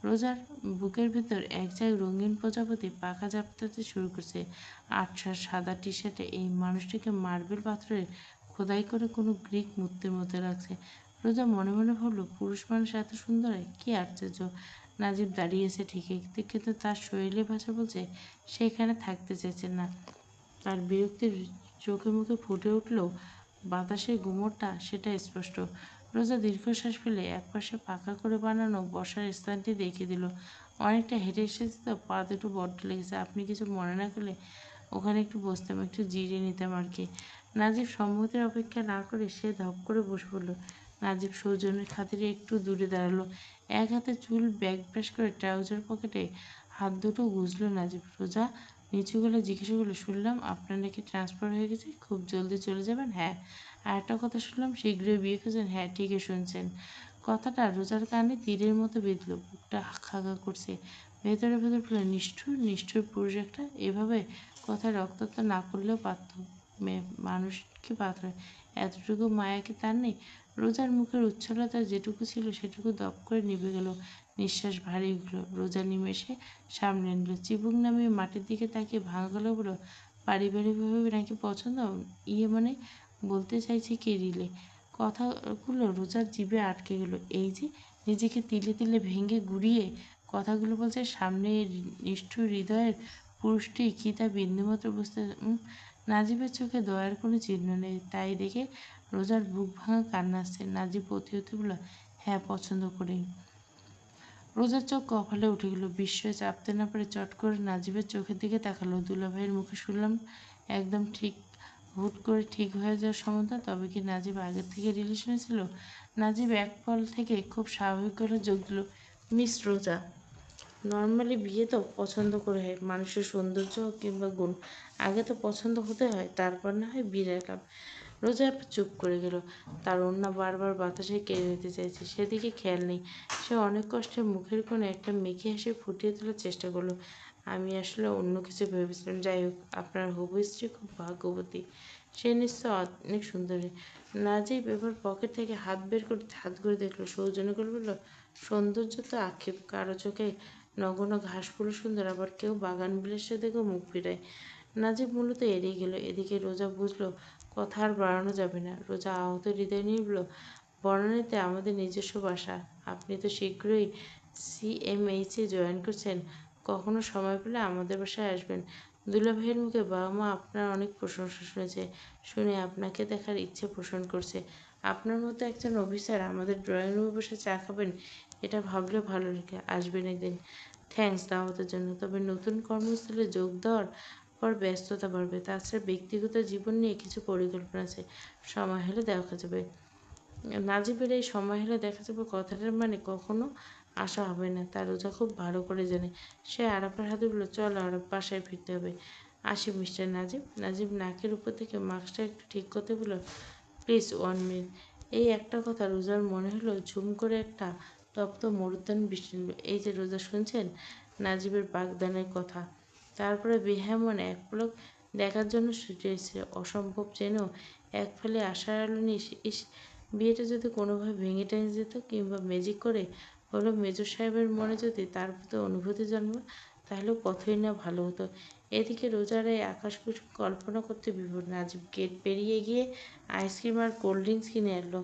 রোজার বুকের ভিতর এক জায়গায় রঙিন প্রজাপতি পাখা ঝাপটাতে শুরু করছে। আবছা সাদা টি শার্টে এই মানুষটিকে মার্বেল পাথরে খোদাই করে কোনো গ্রিক মূর্তির মধ্যে রাখছে। রোজা মনে মনে ভাবল, পুরুষ মানুষ এত সুন্দর হয়, কি আশ্চর্য! নাজিব দাঁড়িয়েছে ঠিকই, কিন্তু তার শরীরের ভাষা বলছে সেখানে থাকতে চাইছে না। তার বিরক্তির চোখে মুখে ফুটে উঠলেও বাতাসের গুমরটা সেটা স্পষ্ট। রোজা দীর্ঘশ্বাস ফেলে একপাশে পাকা করে বানানো বসার স্থানটি দেখিয়ে দিল। অনেকটা হেঁটে এসেছে তো, পা দুটো বড্ড লেগেছে। আপনি কিছু মনে না করলে ওখানে একটু বসতাম, একটু জিরিয়ে নিতাম আর কি। নাজিব সম্মতির অপেক্ষা না করে সে ধপ করে বসে পড়ল। নাজিব সৌজন্যের খাতিরে একটু দূরে দাঁড়ালো। এক হাতে চুল ব্যাগ ব্যাশ করে ট্রাউজার পকেটে হাত দুটো গুজলো নাজিব। রোজা নিচু গলা জিজ্ঞাসা করলো, শুনলাম আপনার নাকি ট্রান্সফার হয়ে গেছে, খুব জলদি চলে যাবেন? হ্যাঁ। আর একটা কথা শুনলাম শীঘ্রই বিয়ে করছেন? হ্যাঁ, ঠিকই শুনছেন। কথাটা রোজার কানে তীরের মতো বিঁধল। বুকটা খাগা করছে। ভেতরে ভেতর বলল, নিষ্ঠুর নিষ্ঠুর পুরুষ একটা। এভাবে কথায় রক্তাক্ত না করলেও পারত। মানুষ কি পাথর? এতটুকু মায়া কি তার নেই? রোজার মুখের উচ্ছলতা যেটুকু ছিল সেটুকু দপ করে নিভে গেল। নিঃশ্বাস ভারী উঠল। রোজা নিমেষে সামনে নিল, চিবুক নামিয়ে মাটির দিকে তাকিয়ে ভাঙা গলা বলল, পারিবারিকভাবে নাকি পছন্দ? ইয়ে মানে বলতে চাইছি কি রিলে? কথাগুলো রোজার জিভে আটকে গেল। এই যে নিজেকে তিলে তিলে ভেঙে গুড়িয়ে কথাগুলো বলছে, সামনে নিষ্ঠুর হৃদয়ের পুরুষটি কি তা বিন্দুমাত্র বুঝতে? নাজিবের চোখে দয়ার কোনো চিহ্ন নেই। তাই দেখে রোজার বুক ভাঙা কান্না আসছে। নাজিব অতি অতি বলল, হ্যাঁ, পছন্দ করি। রোজার চোখ কপালে উঠে গেল। বিস্ময়ে চাপতে না পারে চট করে নাজিবের চোখের দিকে তাকালো। দুলাভাইয়ের মুখে শুনলাম একদম ঠিক, হুট করে ঠিক হয়ে যাওয়ার সম্বন্ধ। তবে কি নাজিব আগের থেকে রিলেশনে ছিল? নাজিব এক পল থেকে খুব স্বাভাবিক করে যোগ দিল, মিস রোজা, নর্মালি বিয়ে তো পছন্দ করে হয়, মানুষের সৌন্দর্য কিংবা গুণ। আগে তো পছন্দ হতে হয়, তারপর না হয় বিয়ের লাভ। রোজা চুপ করে গেল। তার ওড়না বারবার বাতাসে কেড়ে নিতে চাইছে, সেদিকে খেয়াল নেই। সে অনেক কষ্টে মুখের কোণে একটা মেখে হেসে ফুটিয়ে তোলার চেষ্টা করলো, আমি আসলে অন্য কিছু ভেবেছিলাম। যাই হোক, আপনার হবু স্ত্রী খুব ভাগ্যবতী। সে নিশ্চয় অনেক সুন্দরী। নাজিব এবার পকেট থেকে হাত বের করে হাত করে দেখলো, সৌজন্য করে বলল, সৌন্দর্য তো আক্ষেপ, কারো চোখে নগণ্য ঘাসফুল সুন্দর, আবার কেউ বাগান বিলাসে দেখেও মুখ ফিরায়। নাজিব মূলত এড়িয়ে গেল। এদিকে রোজা বুঝলো কথা আর বাড়ানো যাবে না। রোজা আহত হৃদয় নিয়ে বলল, বনানীতে আমাদের নিজস্ব বাসা। আপনি তো শীঘ্রই সিএমএইচে জয়েন করছেন, কখনো সময় পেলে আমাদের বাসায় আসবেন। দুলাভাইয়ের মুখে বাবা মা আপনার অনেক প্রশংসা শুনেছে, শুনে আপনাকে দেখার ইচ্ছে পোষণ করছে। আপনার মতো একজন অফিসার আমাদের ড্রয়িং রুমে বসে চা খাবেন, এটা ভাবলে ভালো লাগে। আসবেন একদিন। থ্যাঙ্কস দাওয়াতের জন্য, তবে নতুন কর্মস্থলে যোগ দেওয়ার পর ব্যস্ততা বাড়বে। তাছাড়া ব্যক্তিগত জীবন নিয়ে কিছু পরিকল্পনা আছে, সময় হলে দেখা যাবে। নাজিবের এই সময় হলে দেখা যাবে কথাটার মানে কখনো আসা হবে না, তা রোজা খুব ভালো করে জানে। সে আরাফের হাতে বলল, চলো আরাফ, বাসায় ফিরতে হবে। আসি মিস্টার নাজিব। নাজিব নাকের উপর থেকে মাস্কটা একটু ঠিক করতে বলল, প্লিজ 1 মিনিট। এই একটা কথা রোজার মনে হলো ঝুম করে একটা তপ্ত মরুদ্যান বৃষ্টি নিল। এই যে রোজা, শুনছেন নাজিবের বাগদানের কথা? তারপরে বেহা মনে এক পলক দেখার জন্য ছুটে এসেছে। অসম্ভব জেনেও এক ফেলে আশার আলো নিয়ে, ইস, বিয়েটা যদি কোনোভাবে ভেঙে টেঙে যেত, কিংবা ম্যাজিক করে হলো মেজর সাহেবের মনে যদি তার প্রতি অনুভূতি জন্ম, তাহলে কতই না ভালো হতো। এদিকে রোজার এই আকাশ কুসুম কল্পনা করতে বিভোর। নাজিব গেট পেরিয়ে গিয়ে আইসক্রিম আর কোল্ড ড্রিঙ্কস কিনে আনলো।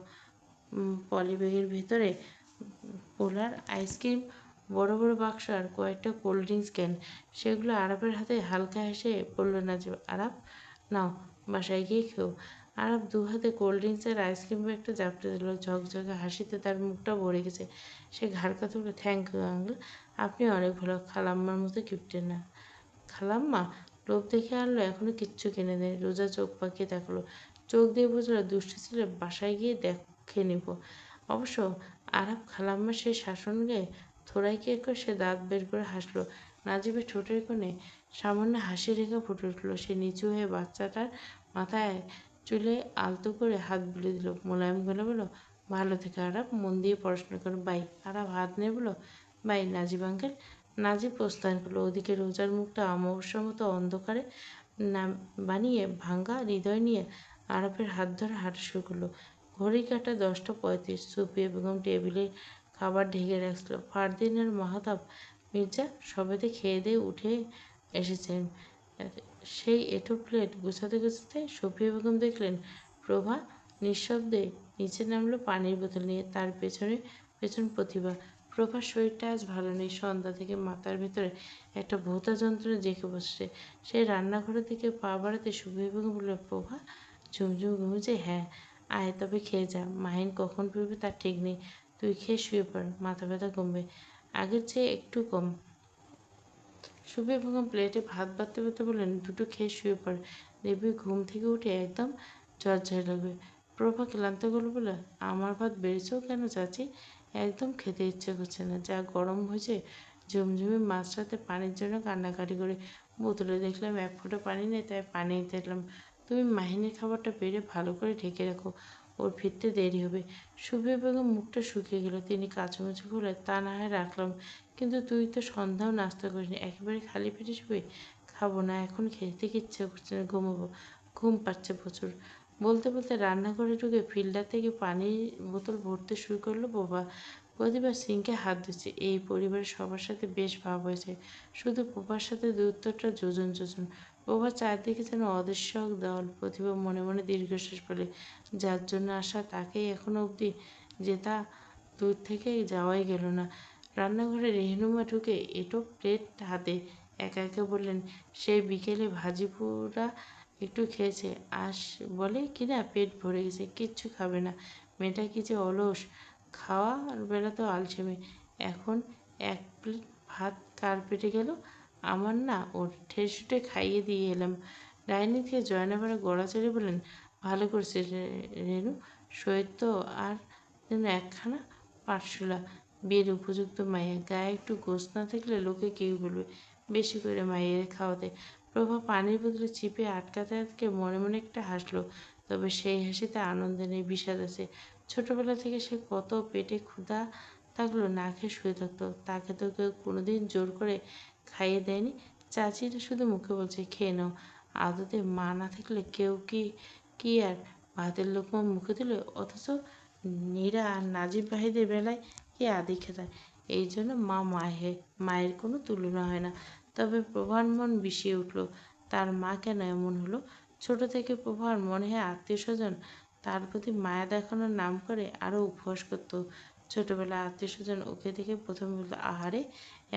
পলিব্যাগের ভেতরে পোলার আইসক্রিম, বড় বড় বাক্স আর কয়েকটা কোল্ড ড্রিঙ্কস ক্যান। সেগুলো আরাফের হাতে হালকা হেসে বলল নাজিব, আরাফ নাও, বাসায় গিয়ে খেও। আরাফ দু হাতে কোল্ড ড্রিঙ্কস আর আইসক্রিম একটা জাপটে দিল। ঝকঝকে হাসিতে তার মুখটা ভরে গেছে। সে ঘাড় কাতে বলল, থ্যাংক ইউ আঙ্কেল, আপনি অনেক ভালো, খালাম্মার মতো কিপটে না। খালাম্মা লোভ দেখে আনলো, এখনো কিচ্ছু কিনে দেয়। রোজা চোখ পাকিয়ে তাকালো, চোখ দিয়ে বুঝলো দুষ্টু ছেলে, বাসায় গিয়ে দেখে নিব। অবশ্য আরাফ খালাম্মার সেই শাসনকে থোড়াইকে করে সে দাঁত বের করে হাসলো। নাজিবের ঠোঁটের কোণে সামান্য হাসি রেখা ফুটে উঠলো। সে নিচু হয়ে বাচ্চাটার মাথায় চুলে আলতো করে হাত বুলিয়ে দিল। মোলায়েম গলা বলল, ভালো থেকে আরাফ, মন দিয়ে পড়াশোনা করো, বাই। আরাফ হাত নিয়ে বলল, বাই নাজিব আঙ্কেল। নাজিব প্রস্থান করলো। ওদিকে রোজার মুখটা অমাবস্যার মতো অন্ধকারে না বানিয়ে ভাঙ্গা হৃদয় নিয়ে আরাফের হাত ধরে হাঁটা শুরু করলো। ঘড়ি কাটা 10টা 35। সুফিয়া বেগম টেবিলে খাবার ঢেকে রাখছিল। ফারদিন আর মাহতাব মির্জা সবেতে খেয়ে দিয়ে উঠে এসেছেন। সেই এঁটো প্লেট গুছাতে গুছাতে সুফিয়া বেগম দেখলেন প্রভা নিঃশব্দে নিচে নামলো পানির বোতল নিয়ে। তার পেছন প্রতিভা। প্রভার শরীরটা আজ ভালো নেই। সন্ধ্যা থেকে মাথার ভেতরে একটা ভোঁতা যন্ত্রণা জেঁকে বসছে। সে রান্নাঘরের দিকে পা বাড়াতে সুবীর বেগম বলল, প্রভা ঝুমঝুম ঘুমুচ্ছে? হ্যাঁ। আয় তবে খেয়ে যা। মাহিন কখন ফিরবে তার ঠিক নেই। তুই খেয়ে শুয়ে পড়, মাথা ব্যথা কমবে। আগের চেয়ে একটু কম। সুবীর বেগম প্লেটে ভাত বাড়তে বাড়তে বললেন, দুটো খেয়ে শুয়ে পড়, দেখবি ঘুম থেকে উঠে একদম ঝরঝরে লাগবে। প্রভা ক্লান্ত গলা বলল, আমার ভাত বেড়েছেও কেন চাচি? একদম খেতে ইচ্ছে করছে না, যা গরম হয়েছে। ঝুমঝুমি মাঝরাতে পানির জন্য কান্নাকাটি করে। বোতলে দেখলাম এক ফোঁটা পানি নেই, তাই পানি নিতে এলাম। তুমি মাহিনের খাবারটা বেড়ে ভালো করে ঢেকে রাখো, ওর ফিরতে দেরি হবে। সুবীর বেগম মুখটা শুকিয়ে গেল। তিনি কাচুমাচু বলে, তা না হয় রাখলাম, কিন্তু তুই তো সন্ধ্যাও নাস্তা করিসনি, একেবারে খালি পেটে শুয়ে? খাবো না, এখন খেতে ইচ্ছে করছে না, ঘুমোবো, ঘুম পাচ্ছে প্রচুর। বলতে বলতে রান্নাঘরে ঢুকে ফিল্টার থেকে পানির বোতল ভরতে শুরু করলো প্রভা। প্রতিবার সিঙ্কে হাত ধুচ্ছে। এই পরিবারের সবার সাথে বেশ ভাব হয়েছে, শুধু প্রভার সাথে দূরত্বটা যোজন যোজন। প্রভা চারদিকে যেন অদৃশ্য দেওয়াল। প্রতিভা মনে মনে দীর্ঘশ্বাস ফেলে। যার জন্য আসা তাকেই এখনো অবধি জেতা দূর থেকে যাওয়াই গেল না। রান্নাঘরে রেহনুমা ঢুকে এঁটো প্লেট হাতে একা একা বললেন, সেই বিকেলে ভাজি পোড়া একটু খেয়েছে, আস বলে কিনা পেট ভরে গেছে, কিচ্ছু খাবে না। মেয়েটা কি যে অলস, খাওয়ার বেলাতেও আলসেমি। এখন এক প্লেট ভাত কার পেটে গেল? আমার না, ওর ঠেসুটে খাইয়ে দিয়ে এলাম। ডাইনিং থেকে জয়নাবারে গড়াচড়ে বললেন, ভালো করছে রেনু, সৈয়দ তো আর যেন একখানা পাঠশালা, বিয়ের উপযুক্ত মাইয়া। গায়ে একটু গোছ না থাকলে লোকে কেউ বলবে বেশি করে মাইয়ের খাওয়াতে। প্রভা পানির বদলে চিপে আটকাতে আটকে মনে মনে একটা হাসলো। তবে সেই হাসিতে আনন্দ নেই, বিষাদ আছে। ছোটবেলা থেকে সে কত পেটে ক্ষুধা থাকলো না খেয়ে শুয়ে থাকতো, তাকে তো কেউ কোনোদিন জোর করে খাইয়ে দেয়নি। চাচিরা শুধু মুখে বলছে খেয়ে নাও, আদতে মা না থাকলে কেউ কি কি আর ভাতের লোকমা মুখে দিল। অথচ নীরা আর নাজিব ভাইদের বেলায় কি আদি খেতা। এই জন্য মায়ের কোনো তুলনা হয় না। তবে প্রভার মন বিষিয়ে উঠল, তার মা কেন এমন হলো? ছোট থেকে প্রভার মনে হয় আত্মীয় স্বজন তার প্রতি মায়া দেখানোর নাম করে আরও উপহাস করত। ছোটবেলায় আত্মীয় স্বজন ওকে দেখে প্রথমে বলতো, আহারে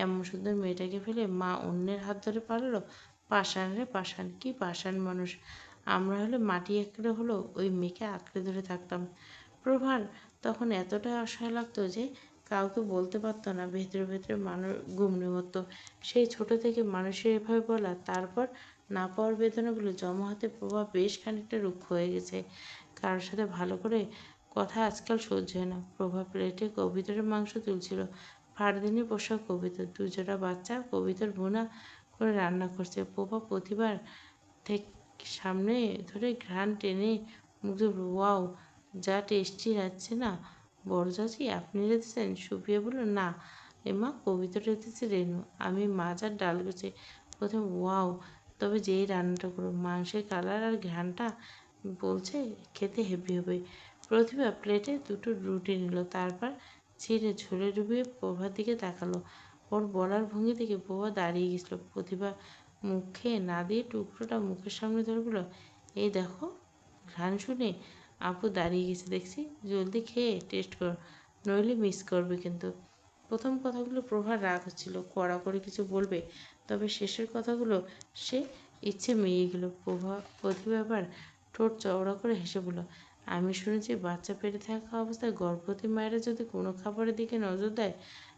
এমন সুন্দর মেয়েটাকে ফেলে মা অন্যের হাত ধরে পারলো। পাষাণ রে পাষাণ, কি পাষাণ মানুষ। আমরা হলে মাটি একড়ে হলো ওই মেয়েকে আঁকড়ে ধরে থাকতাম। প্রভার তখন এতটাই অসহায় লাগতো যে কাউকে বলতে পারতো না। ভেতরে ভেতরে মানুষ গুমড়ে মরতো। সেই ছোট থেকে মানুষের এভাবে বলা, তারপর না পাওয়ার বেদনাগুলো জমা হতে প্রভাব বেশ খানিকটা রুক্ষ হয়ে গেছে। কারোর সাথে ভালো করে কথা আজকাল সহ্য হয় না। প্রভা প্লেটে কবিতরের মাংস তুলছিল। ফারদিনে পোষা কবিতর, দুজোড়া বাচ্চা কবিতর ভুনা করে রান্না করছে। প্রভা প্রতিবার থেকে সামনে ধরে ঘ্রাণ টেনে মুগ্ধ, ওয়াও, যা টেস্টি লাগছে না। বড় চাচি আপনি রেঁধেছেন? সুপ্রিয়া বলল, না এমা, কবিতা রেঁধেছে রেনু। আমি মাছ আর ডাল গুছে। প্রথমে ওয়াও, তবে যেই রান্নাটা করো, মাংসের কালার আর ঘ্রাণটা বলছে খেতে হেভি হবে। প্রতিভা প্লেটে দুটো রুটি নিল, তারপর ছিঁড়ে ঝোলে ডুবিয়ে প্রভার দিকে তাকালো। ওর বলার ভঙ্গি থেকে প্রভা দাঁড়িয়ে গেছিল। প্রতিভা মুখে না দিয়ে টুকরোটা মুখের সামনে ধরে বলল, এই দেখো, ঘ্রাণ শুনে আপু দাঁড়িয়ে গেছে দেখছি, জলদি খেয়ে টেস্ট করো, নইলে মিস করবে কিন্তু। প্রথম কথাগুলো প্রভার রাগ হচ্ছিল, কড়া করে কিছু বলবে, তবে শেষের কথাগুলো সে ইচ্ছে মিলিয়ে গেল। প্রতিভা আবার ঠোঁট চওড়া করে হেসে বলল, আমি শুনেছি বাচ্চা পেটে থাকা অবস্থায় গর্ভবতী মায়েরা যদি কোনো খাবারের দিকে নজর দেয়,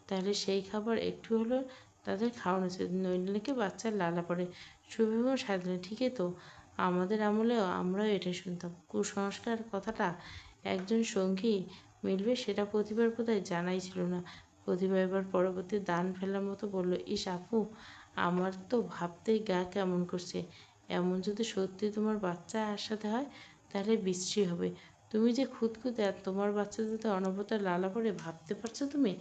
তাহলে সেই খাবার একটু হলেও তাদের খাওয়ানো উচিত, নইলে নাকি বাচ্চার লালা পড়ে। সুবিমা সাধলেন, ঠিকই তো, আমাদের আমলেও আমরাও এটা শুনতাম। কুসংস্কার কথাটা একজন সঙ্গী মিলবে সেটা প্রতিভার বোধহয় জানাই ছিল না। প্রতিভা এবার পরবর্তী দান ফেলার মতো বলল, ইস আপু, আমার তো ভাবতেই গা কেমন করছে। এমন যদি সত্যি তোমার বাচ্চা আর সাথে হয়, তাহলে বিশ্রী হবে। তুমি যে খুঁতখুঁতে, আর তোমার বাচ্চা যদি অনবরত লালা পড়ে, ভাবতে পারছো তুমি?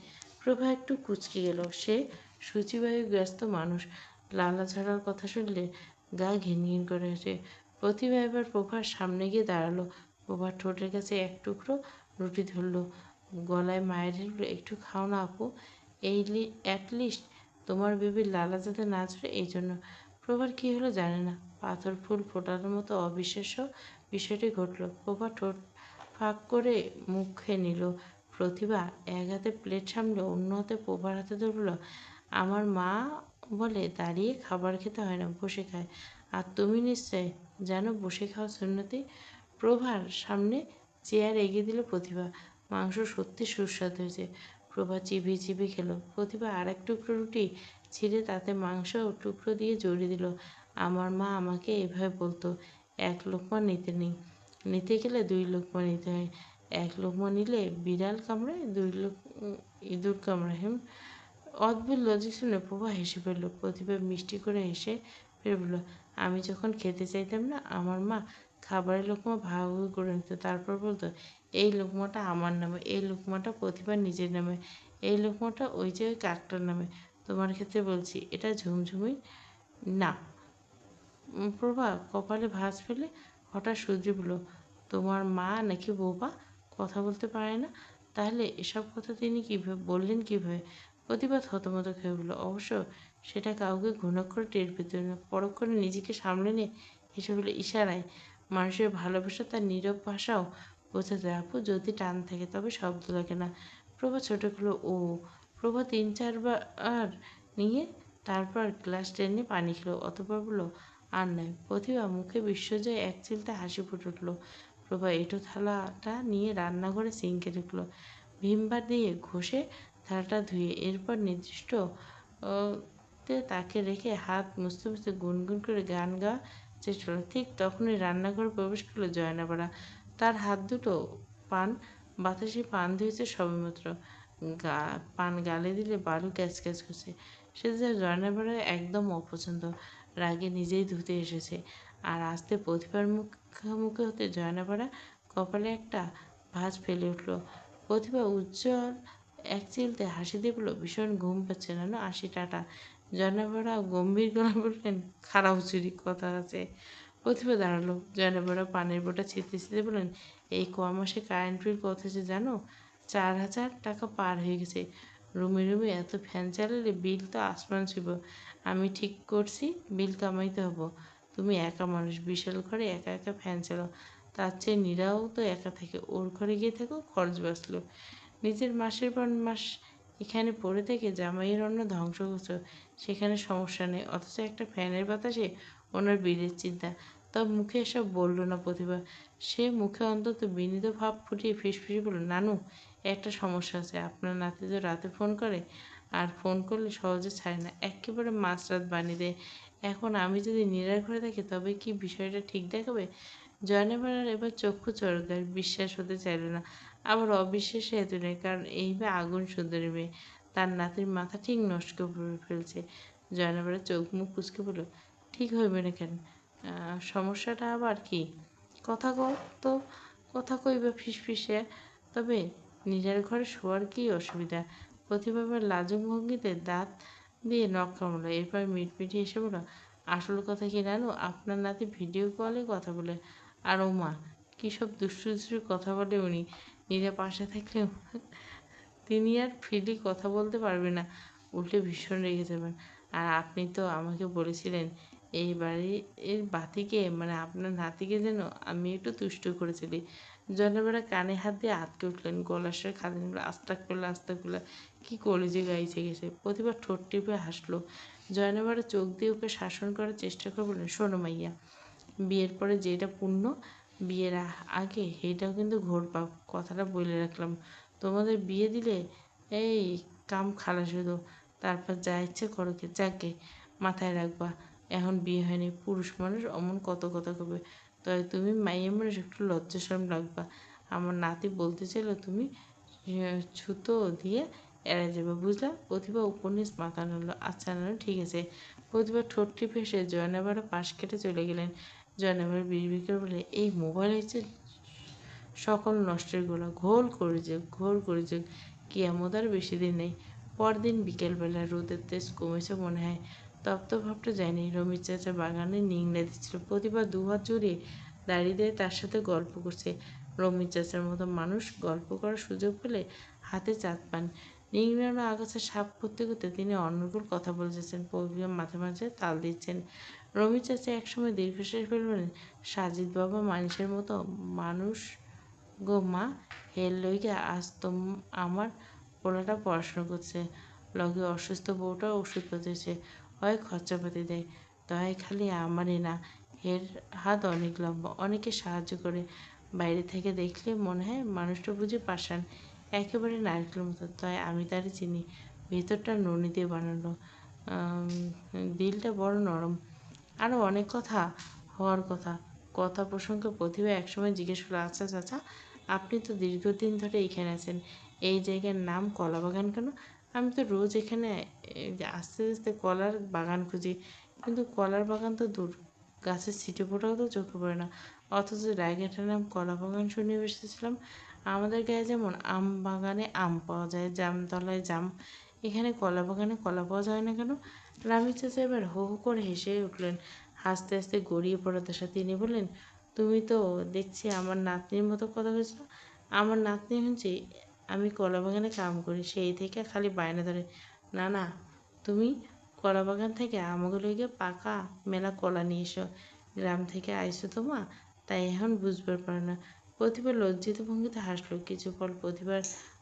প্রভা একটু কুঁচকে গেল। সে সূচিবায়ু ব্যস্ত মানুষ, লালা ঝাড়ার কথা শুনলে গা ঘিন ঘিন করে ওঠে। প্রতিভা এবার প্রভার সামনে গিয়ে দাঁড়ালো। প্রভার ঠোঁটের কাছে এক টুকরো রুটি ধরল, গলায় মায়ের বলল, একটু খাও না আপু, এই অ্যাটলিস্ট তোমার বেবির লালা যাতে না ঝরে এই জন্য। প্রভার কী হলো জানে না, পাথর ফুল ফোটানোর মতো অবিশ্বাস্য বিষয়টি ঘটল। প্রভা ঠোঁট ফাঁক করে মুখে নিল। প্রতিভা এক হাতে প্লেট সামলে অন্য হাতে প্রভার হাতে ধরে বলল, আমার মা বলে দাঁড়িয়ে খাবার খেতে হয় না, বসে খায়। আর তুমি নিশ্চয় জানো বসে খাওয়া সুন্নতি। প্রভার সামনে চেয়ার এগিয়ে দিল প্রতিভা। মাংস সত্যি সুস্বাদু হয়েছে। প্রভা চিবিয়ে চিবিয়ে খেলো। প্রতিভা আর এক টুকরো রুটি ছিঁড়ে তাতে মাংস টুকরো দিয়ে জড়িয়ে দিল। আমার মা আমাকে এভাবে বলতো, এক লোকমা নিতে নেই, নিতে গেলে দুই লোকমা নিতে হয়। এক লোকমা নিলে বিড়াল কামড়ায়, দুই লোক ইঁদুর কামড়ায়। অদ্ভুত লজিক শুনে প্রভা হেসে ফেলল। প্রতিভা মিষ্টি করে হেসে ফের বলল, আমি যখন খেতে চাইতাম না, আমার মা খাবারের লোকমা ভাগাভাগি করে নিত। তারপর বলতো, এই লোকমাটা আমার নামে, এই লোকমাটা প্রতিভার নিজের নামে, এই লোকমাটা ওই যে ওই কাকটার নামে। তোমার ক্ষেত্রে বলছি, এটা ঝুমঝুমি না। প্রভা কপালে ভাঁজ ফেলে হঠাৎ শুধরে বলল, তোমার মা নাকি বোবা, কথা বলতে পারে না? তাহলে এসব কথা তিনি কীভাবে বললেন কীভাবে? প্রতিভা থতমত খেয়ে বলল, অবশ্য সেটা কাউকে ঘুণাক্ষরে টের পেতে না। পরক্ষণে নিজেকে সামলে নিয়ে হেসে বলে, ইশারায় মানুষের ভালোবাসা তার নীরব ভাষাও বোঝাতে হয়। আপু, যদি টান থাকে তবে শব্দ লাগে না। প্রভা ছোট খেলো, ও। প্রভা 3-4 বার নিয়ে তারপর গ্লাস টেনে পানি খেলো, অতঃপর বলল, আর নয়। প্রতিভা মুখে বিশ্বজয় এক চিলতে হাসি ফুটে উঠল। প্রভা এঁটো থালাটা নিয়ে রান্নাঘরে সিঙ্কে ঢুকলো। ভিমবার দিয়ে ঘষে থালাটা ধুয়ে এরপর নির্দিষ্ট তে তাকে রেখে হাত মুছতে মুছতে গুনগুন করে গান গাওয়া চেষ্টা করল। ঠিক তখনই রান্নাঘরে প্রবেশ করলো জয়নাপাড়া। তার হাত দুটো পান বাতাসে পান ধুয়েছে সবেমাত্র। পান গালে দিলে বালু ক্যাচ ক্যাচ করছে। সে যা জয়নাপাড়ার একদম অপছন্দ। রাগে নিজেই ধুতে এসেছে। আর আসতে প্রতিভার মুখে হতে জয়নাপাড়া কপালে একটা ভাঁজ ফেলে উঠল। প্রতিভা উজ্জ্বল এক চিলতে হাসি দিয়ে বলল, ভীষণ ঘুম পাচ্ছে না, আসি, টাটা। জয়নাপাড়া গম্ভীর গলায় বললেন, খারাপ চুরি কথা আছে। প্রতিভা দাঁড়ালো। জয়নাপাড়া পানের বোঁটা ছিঁড়তে ছিঁড়তে বললেন, এই মাসে কারেন্ট বিল কত হয়েছে জানো? 4,000 টাকা পার হয়ে গেছে। রুমে রুমে এত ফ্যান চালালে বিল তো আসমান ছুঁইব। আমি ঠিক করছি বিল কামাইতে হবো। তুমি একা মানুষ, বিশাল ঘরে একা একা ফ্যান চালাও। তার চেয়ে নীরাও তো একা থাকে, ওর ঘরে গিয়ে থাকো, খরচ বাঁচলো। নিজের মাসের পর মাস এখানে পড়ে থেকে জামাইয়ের অন্ন ধ্বংস করছো, সেখানে সমস্যা নেই, অথচ একটা ফ্যানের বাতাসে ওনার বিলের চিন্তা। তবে মুখে এসব বলল না প্রতিভা। সে মুখে অন্তত বিনীত ভাব ফুটিয়ে ফিসফিসে বলল, নানু, একটা সমস্যা আছে। আপনার নাতি তো রাতে ফোন করে, আর ফোন করলে সহজে ছাড়ে না, একেবারে মাঝরাত বানিয়ে দেয়। এখন আমি যদি নীরার ঘরে থাকি তবে কি বিষয়টা ঠিক দেখাবে? জয়নাপাড়ার এবার চক্ষু চড়কায়, বিশ্বাস হতে চাইল না। আবার অবিশ্বাসে এত নেই, কারণ এই মেয়ে আগুন সুন্দরী মেয়ে, তার নাতির মাথা ঠিক নষ্ট করে ফেলছে। জয়নাপাড়া চোখ মুখ কুঁচকে বলল, ঠিক হইবে না কেন? সমস্যাটা আবার কি? কথা কও তো। কথা কইবা ফিসফিসে। তবে নিজের ঘরে শোয়ার কী অসুবিধা? প্রতিভাবার লাজুক ভঙ্গিতে দাঁত দিয়ে নখ কামড়ালো। এরপর মিটমিটি এসে বলল, আসল কথা কি জানো? আপনার নাতি ভিডিও কলে কথা বলে। আর ও মা, কী সব দুষ্টু দুষ্টু কথা বলে উনি। নীরা পাশে থাকলেও তিনি আর ফ্রিলি কথা বলতে পারবেন না, উল্টে ভীষণ রেগে যাবেন। আর আপনি তো আমাকে বলেছিলেন এই বাড়ির বাতিকে, মানে আপনার নাতিকে যেন আমি একটু তুষ্ট করেছিলি। জয়নাবেলা কানে হাত দিয়ে আটকে উঠলেন, গলার স্বর খালেন, আস্তাগফিরুল্লাহ আস্তাগফিরুল্লাহ, কী কলেজে গাইছে গেছে। প্রতিভা ঠোঁট টিপে হাসলো। জয়নাবেলা চোখ দিয়ে ওকে শাসন করার চেষ্টা করে বললেন, শোনো মাইয়া, বিয়ের পরে যেটা পুণ্য, বিয়ের আগে সেইটাও কিন্তু ঘোর পাপ, কথাটা বলে রাখলাম। তোমাদের বিয়ে দিলে এই কাম খালাস হইল, তারপর যা ইচ্ছে করো, যাকে মাথায় রাখবা, এখন বিয়ে হয়নি, পুরুষ মানুষ অমন কত কথা কবে। তবে তুমি মাইয়া মানুষ, একটু লজ্জা শরম রাখবা। আমার নাতি বলতে চাইলো তুমি ছুতো দিয়ে এড়াই যাবে, বুঝলা? প্রতিভা উপন্যাস মাথা নাড়ল, আচ্ছা নাড়ল, ঠিক আছে। প্রতিভা ঠোঁট টিপে এসে জয়নাবারও পাশ কেটে চলে গেলেন। জয়নাবার বিড়বিড় করে বলে, এই মোবাইল হচ্ছে সকল নষ্টের গোড়া, ঘোর করেছে। কিয়ামত আর বেশি দিন নেই। পরদিন বিকেলবেলা রোদের তেজ কমেছে মনে হয়, তপ্ত ভাবটা যায়নি। রমির চাচা বাগানে নিংড়ে দিচ্ছিল। প্রতিভা দুহাত জড়িয়ে দাঁড়িয়ে তার সাথে গল্প করছে। রমির চাচার মতো মানুষ গল্প করার সুযোগ পেলে হাতে চাঁদ পান। নিংড়ানো আগাছা সাফ করতে করতে তিনি অনর্গল কথা বলতেছেন, প্রতিভা মাঝে মাঝে তাল দিচ্ছেন। রমির চাচা একসময় দীর্ঘশ্বাস ফেলে বলেন, সাজিদ বাবা মানুষের মতো মানুষ গো মা, হের লইগা আজ আমার পোলাটা পড়াশোনা করছে, লগে অসুস্থ বউটা ওষুধ পাতেছে, হয় খরচাপাতি দেয়। দয়ায় খালি আমারই না, এর হাত অনেক লম্বা, অনেকে সাহায্য করে। বাইরে থেকে দেখলে মনে হয় মানুষটা বুঝি পাষাণ, একেবারে নারকেলের মতো। তাই আমি তারে চিনি, ভেতরটা ননি দিয়ে বানানো, দিলটা বড় নরম। আরও অনেক কথা হওয়ার কথা। কথা প্রসঙ্গে প্রতিভা একসময় জিজ্ঞেস করলো, আচ্ছা চাচা, আপনি তো দীর্ঘদিন ধরে এখানে আছেন, এই জায়গার নাম কলাবাগান কেন? আমি তো রোজ এখানে আস্তে আস্তে কলার বাগান খুঁজি, কিন্তু কলার বাগান তো দূর, গাছের ছিটে ফোটাও তো চোখে পড়ে না। অথচ জায়গাটার নাম কলা বাগান শুনে বসেছিলাম। আমাদের গায়ে যেমন আম বাগানে আম পাওয়া যায়, জামতলায় জাম, এখানে কলা বাগানে কলা পাওয়া যায় না কেন? রামি চাচা এবার হো হো করে হেসে উঠলেন, হাসতে হাসতে গড়িয়ে পড়া দশা। তিনি বললেন, তুমি তো দেখছি আমার নাতনির মতো কথা বলছো। আমার নাতনি হচ্ছে আমি কলা বাগানে কাম করি, সেই থেকে খালি বায়না ধরে, না না, তুমি কলা বাগান থেকে আমাকে লইগে পাকা মেলা কলা নিয়ে এসো। গ্রাম থেকে আইসো তো মা, তাই এখন বুঝবার পারে না। প্রতিভা লজ্জিত ভঙ্গিতে হাসলো। কিছু পর প্রতিভার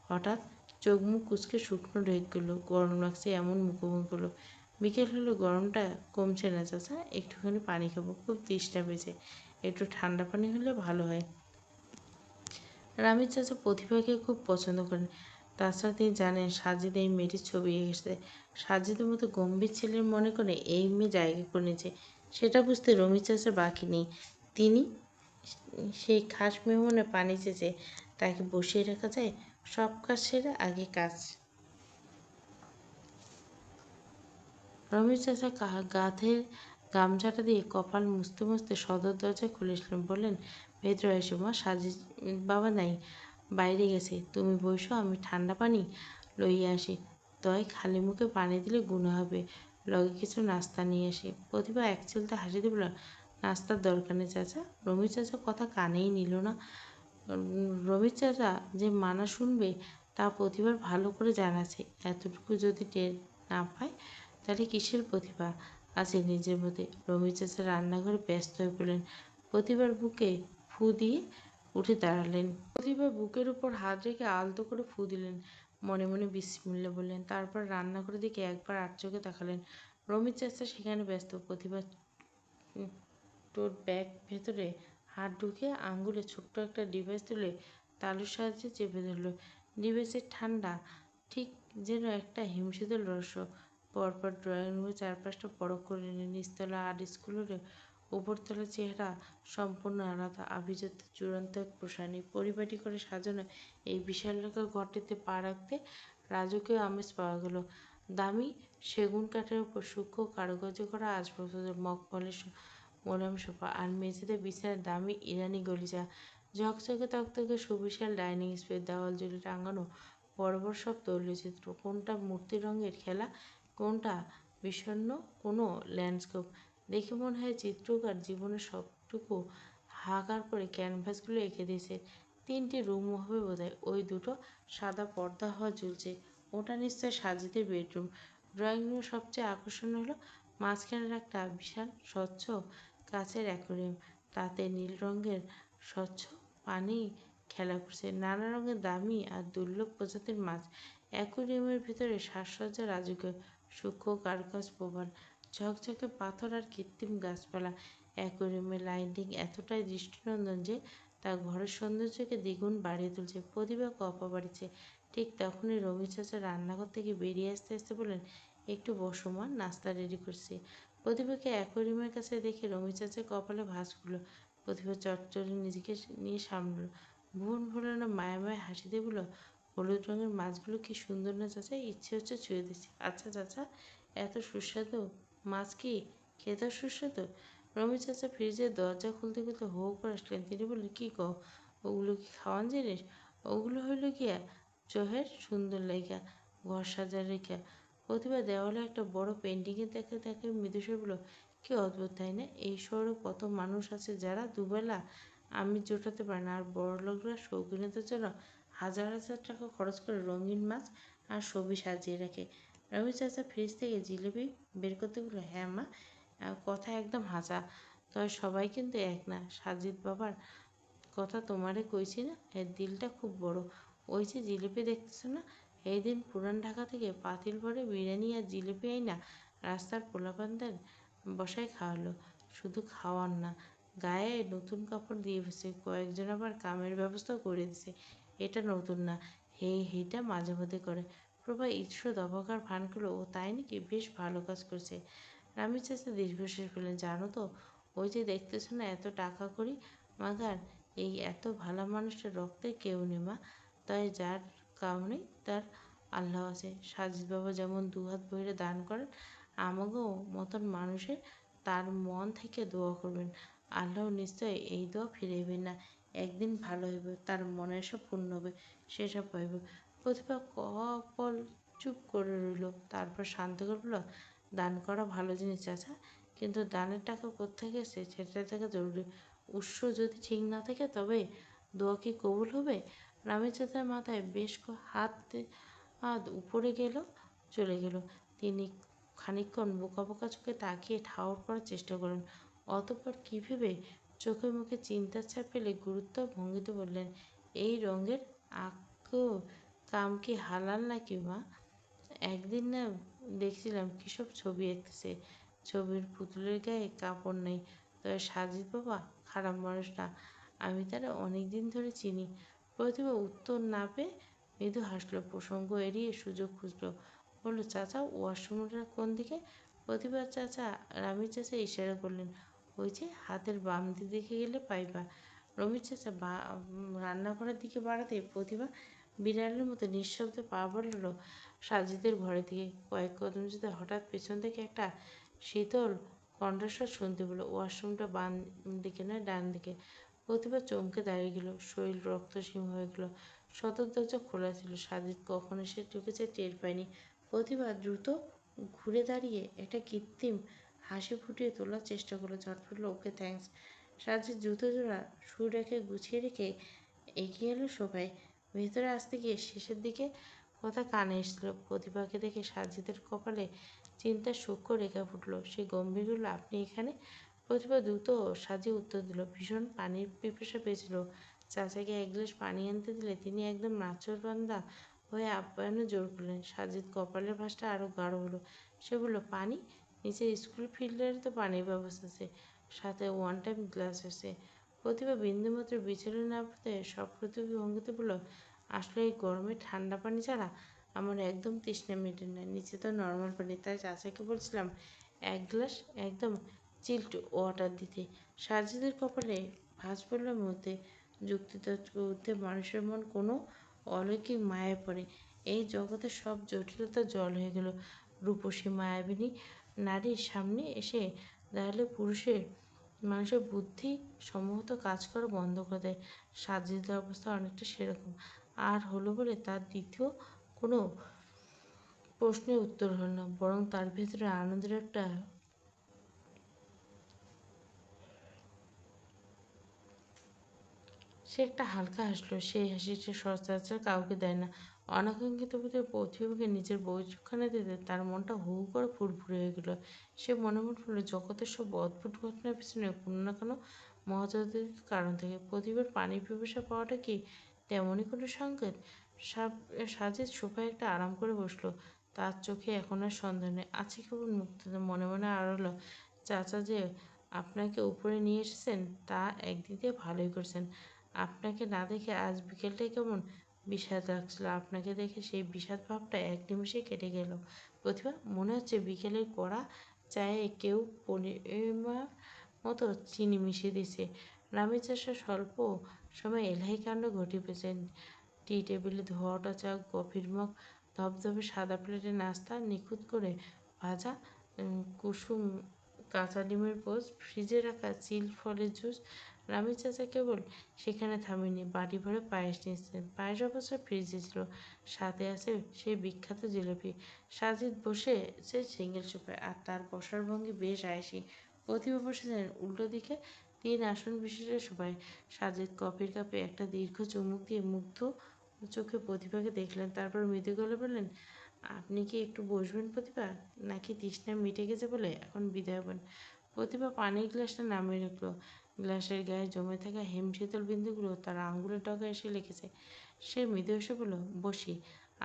হঠাৎ চোখ মুখ কুচকে শুকনো ঢেক গেলো, গরম লাগছে এমন মুখোমুখি করলো। বিকেল হলো, গরমটা কমছে না চাচা, একটুখানি পানি খাবো, খুব তেষ্টা পেয়েছে, একটু ঠান্ডা পানি হলে ভালো হয়। রামির চাচা প্রতিভাকে খুব পছন্দ করেন। তাছাড়া তিনি জানেন সাজিদ এই মেয়েটির ছবি এঁকেছে। সাজিদের মতো গম্ভীর ছেলের মনে করে এই মেয়ে জায়গা করে নিয়েছে, সেটা বুঝতে রমির চাচা বাকি নেই। তিনি সেই খাস মেহমানে পানি চেয়েছে, তাকে বসিয়ে রাখা যায়? সব কাজ সেরে আগে কাজ। রমেশ চাচা কাঁধের গামছাটা দিয়ে কপাল মুছতে মুছতে সদর দরজা খুলেছিলেন, বললেন, ভেতরে এসো মা, সাজি বাবা নাই, বাইরে গেছে, তুমি বসো, আমি ঠান্ডা পানি লইয়া আসি। তয় খালি মুখে পানি দিলে গুণা হবে, লগে কিছু নাস্তা নিয়ে আসি। প্রতিভা এক চিলতে হাসি দিয়ে বলল, নাস্তার দরকার নেই চাচা। রমেশ চাচা কথা কানেই নিল না। রমেশ চাচা যে মানা শুনবে তা প্রতিভার ভালো করে জানা আছে। এতটুকু যদি টের না পায়, তাহলে কিসের প্রতিভা আছে নিজের মধ্যে? রমেশ চাচা রান্নাঘরে ব্যস্ত হয়ে পড়লেন। প্রতিভার বুকে ফু দিয়ে উঠে দাঁড়ালেন। প্রতিভা বুকের উপর হাত রেখে আলতো করে ফু দিলেন, মনে মনে বিসমিল্লাহ বললেন, তারপর রান্নাঘরের দিকে একবার আর চোখে তাকালেন। রমেশ চাচা সেখানে ব্যস্ত। প্রতিভা টোট ব্যাগ ভেতরে হাত ঢুকিয়ে আঙ্গুলে ছোট্ট একটা ডিভাইস তুলে তালুর সাহায্যে চেপে ধরল। ডিভাইসের ঠান্ডা ঠিক যেন একটা হিমশীতল রহস্য। পরপর ড্রয়িং রুমের চারপাশটা পরখ করে নিলেন। নিচতলা আর্ট স্কুলের উপরতলার চেহারা সম্পূর্ণ আলাদা, আভিজাত্য চূড়ান্ত এক প্রসারণী। পরিপাটি করে সাজানো এই বিশালাকার ঘরটিতে পা রাখতে রাজকীয় আমেজ পাওয়া গেল। দামি সেগুন কাঠের উপর সূক্ষ্ম কারুকার্য করা আসবাবপত্র, মখমলের মোলায়েম সোফা, আর মেঝেতে বিছানায় দামি ইরানি গলিচা, ঝকঝকে তকতকে সুবিশাল ডাইনিং স্পেস, দেওয়াল জুড়ে টাঙানো বড় বড় সব তৈলচিত্র, কোনটা মূর্তি রঙের খেলা, কোনটা বিষণ্ণ কোনো ল্যান্ডস্কেপ। দেখে মনে হয় চিত্রকার জীবনের সবটুকু হাহাকার করে ক্যানভাসগুলো এঁকে দিয়েছে। 3টি রুম হবে বোধহয়, ওই দুটো সাদা পর্দা হওয়া ঝুলছে, ওটা নিশ্চয় সাজিদের বেডরুম। ড্রয়িং রুমের সবচেয়ে আকর্ষণ হলো মাঝখানের একটা বিশাল স্বচ্ছ কাচের অ্যাকোয়ারিয়াম, তাতে নীল রঙের স্বচ্ছ পানি খেলা করছে, নানা রঙের দামি আর দুর্লভ প্রজাতির মাছ। অ্যাকোয়ারিয়ামের ভিতরে সাজসজ্জা রাজকীয়, সূক্ষ্ম কারুকাজ প্রবাল, ঝকঝকে পাথর আর কৃত্রিম গাছপালা। অ্যাকোয়ারিয়ামের লাইটিং এতটাই দৃষ্টিনন্দন যে তা ঘরের সৌন্দর্যকে দ্বিগুণ বাড়িয়ে তুলছে। প্রতিভা কপা বাড়িছে। ঠিক তখনই রবি চাচা রান্নাঘর থেকে বেরিয়ে আসতে আসতে বললেন, একটু বসো মা, নাস্তা রেডি করছি। প্রতিভাকে অ্যাকোয়ারিয়ামের কাছে দেখে রমি চাচার কপালে ভাঁজ খুলল। প্রতিভা চটচড়ে নিজেকে নিয়ে সামলাল, ভুল ভুলানো মায়াময় হাসি দিয়ে বলল, হলুদ রঙের মাছগুলো কি সুন্দর না চাচা, ইচ্ছে হচ্ছে ছুঁয়ে দিচ্ছি। আচ্ছা চাচা, এত সুস্বাদু মাছ কি খেতেও সুস্বাদু? রমি চাচা ফ্রিজের দরজা খুলতে খুলতে হো হো করে আসলেন। তিনি বললেন, কি কও, ওগুলো কি খাওয়ান জিনিস? ওগুলো হইল গিয়া চোহের সুন্দর লাইগা, ঘর সাজার রেখা। প্রতিভা দেওয়ালে একটা বড় পেন্টিংয়ে দেখে দেখে মৃদুস্বরে বলল, কি অদ্ভুত তাই না? এই শহরে কত মানুষ আছে যারা দুবেলা আমি জোটাতে পারে না, আর বড়লোকরা শৌখিনতার জন্য হাজার হাজার টাকা খরচ করে রঙিন মাছ আর ছবি সাজিয়ে রাখে। রবি চাচা ফ্রিজ থেকে জিলিপি বের করতে বলল, হ্যাঁ মা, কথা একদম হাসা, তবে সবাই কিন্তু এক না। সাজিদ বাবার কথা তোমারে কইছি না, এর দিলটা খুব বড়। ওই যে জিলিপি দেখতেছো না, এই দিন পুরান ঢাকা থেকে পাতিল ভরে বিরিয়ানি আর জিলিপি আইনা রাস্তার পোলাপানদের বসায় খাওয়ালো। শুধু খাওয়ান না, গায়ে নতুন কাপড় দিয়ে গেছে, কয়েকজন আবার কামের ব্যবস্থাও করে দিছে। এটা নতুন না, হেইটা মাঝে মধ্যে করে। প্রভা ঈষৎ অবাকার ভান করলো, ও তাই নাকি, বেশ ভালো কাজ করছে। রামি চাচা দীর্ঘশ্বাস ফেলেন, জানো তো, ওই যে দেখতেছো না এত টাকা করি, মাগার এই এত ভালো মানুষের রক্তে কেউ নেই মা। তাই যার কারণে তার আল্লাহ আছে। সাজিদ বাবা যেমন দুহাত ভরে দান করেন, আমাকেও মতন মানুষের তার মন থেকে দোয়া করবেন। আল্লাহ নিশ্চয় এই দোয়া ফিরাইবেন না। একদিন ভালো হইবে, তার মনের সব পূর্ণ হবে, সেসব পাইব। প্রতিভা কপল চুপ করে রইল, তারপর শান্ত করে বলল, দান করা ভালো জিনিস চাচা, কিন্তু দানের টাকা কোত্থেকে গেছে সেটা দেখা জরুরি। উৎস যদি ঠিক না থাকে তবে দোয়া কি কবুল হবে? রামের চাচার মাথায় বেশ হাত উপরে গেল, চলে গেল। তিনি খানিকক্ষণ বোকা বোকা চোখে তাকিয়ে ঠাউর করার চেষ্টা করেন। অতঃপর কী ভেবে চোখে মুখে চিন্তার ছাপ ফেলে গুরুত্ব ভঙ্গিতে বললেন, এই রঙের আঁকো কাম কি হালাল নাকি মা? একদিন না দেখছিলাম কিসব ছবি আঁকতেছে, ছবির পুতুলের গায়ে কাপড় নেই। তবে সাজিদ বাবা খারাপ মানুষ না, আমি তারা অনেক দিন ধরে চিনি। প্রতিভা উত্তর না পেয়ে মৃদু হাসলো, প্রসঙ্গ এড়িয়ে সুযোগ খুঁজলো। বললো, চাচা ওয়াশরুমটা কোন দিকে? প্রতিভার চাচা, রামির চাচা ইশারা করলেন, ওই যে হাতের বাম দিকে গেলে পাইবা। রমির চাচা রান্নাঘরের দিকে বাড়াতে প্রতিভা বিড়ালের মতো নিঃশব্দে পা বাড়ল সাজিদের ঘরের দিকে। কয়েক কদম যেতে হঠাৎ পেছন থেকে একটা শীতল কণ্ঠস্বর শুনতে পেল, ওয়াশরুমটা বাম দিকে নয়, ডান দিকে। প্রতিভা চমকে দাঁড়িয়ে গেল, শরীর রক্তশীম হয়ে গেল। সদর দরজা খোলা ছিল, সাজিদ কখন এসে ঢুকেছে টের পায়নি। প্রতিভা দ্রুত ঘুরে দাঁড়িয়ে একটা কৃত্রিম হাসি ফুটিয়ে তোলার চেষ্টা করলো, ঝটপট ওকে থ্যাঙ্কস। সাজিদ জুতো জোড়া শু রেখে গুছিয়ে রেখে এগিয়ে এলো সবাই। ভেতরে আসতে গিয়ে শেষের দিকে কথা কানে এসেছিল। প্রতিভাকে দেখে সাজিদের কপালে চিন্তার সূক্ষ্ম রেখা ফুটলো। সে গম্ভীর হলো, আপনি এখানে? প্রতিভা দ্রুত সাজিয়ে উত্তর দিল, ভীষণ পানির পিপাসা পেয়েছিল। চাচাকে এক গ্লাস পানি আনতে দিলে তিনি একদম নাছোড়বান্দা হয়ে আপ্যায়নে জোর করলেন। সাজিদ কপালের ভাঁজটা আরও গাঢ় হলো। সে বলল, পানি? নিচের স্কুল ফিল্টারে তো পানির ব্যবস্থা আছে, সাথে ওয়ান টাইম গ্লাস আছে। প্রতিভা বিন্দুমাত্র বিচলিত না হতে সপ্রতিভ ভঙ্গিতে বলল, আসলে এই গরমে ঠান্ডা পানি ছাড়া আমার একদম তৃষ্ণা মেটে না। নিচে তো নর্মাল পানি, তাই চাচাকে বলছিলাম এক গ্লাস একদম চিল্ড ওয়াটার দিতে। সাজিদের কপালে ভাঁজ পড়ল মুহূর্তে। যুক্তিতর্কে মানুষের মন কোনো অলৌকিক মায়ায় পড়ে। এই জগতের সব জটিলতা জল হয়ে গেল। রূপসী মায়াবিনী নারীর সামনে এসে দাঁড়ালে মানুষের বুদ্ধি সম্ভবত কাজ করা বন্ধ করে দেয়। সাজিদের অবস্থা অনেকটা সেরকম। আর হলো বলে তার দ্বিতীয় কোনো প্রশ্নের উত্তর হল না, বরং তার ভেতরে আনন্দের একটা সে একটা হালকা হাসলো। সেই হাসিটা সচরাচর কাউকে দেয় না। অনাকাঙ্ক্ষিত বোধে প্রতিভাকে নিজের বৈঠকখানা দিতে তার মনটা হু হু করে ফুরফুরে হয়ে গেল। সে মনে মনে বলল, জগতের সব অদ্ভুত ঘটনার পিছনে কোনো না কোনো মহজাগতিক কারণ থাকে। প্রতিভার পানির পিপাসা পাওয়াটা কি তেমনই কোনো সংকেত? সাজিদ সোফায় একটা আরাম করে বসলো। তার চোখে এখন আর সন্দেহ নেই, আছে কেবল মুগ্ধতা। মনে মনে আরো, চাচা যে আপনাকে উপরে নিয়ে এসেছেন তা একদিক দিয়ে ভালোই করছেন। আপনাকে না দেখে আজ বিকেলটাই কেমন বিষাদ লাগছিল, আপনাকে দেখে সেই বিষাদ ভাবটা এক নিমেষে কেটে গেল। প্রতিভা, মনে হচ্ছে বিকেলের কড়া চায়ে কেউ পূর্ণিমার মতো চিনি মিশিয়ে দিছে। রামের চাষা স্বল্প সময় এলাহি কাণ্ড ঘটিয়েছেন। টি টেবিলে ধোয়া ওঠা চা, কফির মগ, ধবধবে সাদা প্লেটে নাস্তা, নিখুঁত করে ভাজা কুসুম কাঁচা ডিমের পোস্ট, ফ্রিজে রাখা চিল ফলের জুস। রামের চাচা কেবল সেখানে থামেনি, বাড়ি ভরে পায়েস নিয়েছিলেন। পায়েস অবশ্য ফ্রিজে ছিল, সাথে আছে সেই বিখ্যাত জিলিপি। সাজিদ বসে সে সিঙ্গেল সোফায়, আর তার বসার ভঙ্গি বেশ আয়েসি। প্রতিভা বসেছেন উল্টো দিকে, 3 আসন বিশিষ্ট সোফায়। সাজিদ কফির কাপে একটা দীর্ঘ চুমুক দিয়ে মুগ্ধ চোখে প্রতিভাকে দেখলেন, তারপর মৃদু গলে বললেন, আপনি কি একটু বসবেন প্রতিভা, নাকি তৃষ্ণা মিটে গেছে বলে এখন বিদায় হবেন? প্রতিভা পানির গ্লাসটা নামিয়ে রাখলো, গ্লাসের গায়ে জমে থাকা হিমশীতল বিন্দুগুলো তার আঙ্গুলের ডগায় এসে লেগেছে। সে মৃদু হেসে বলল, বসি,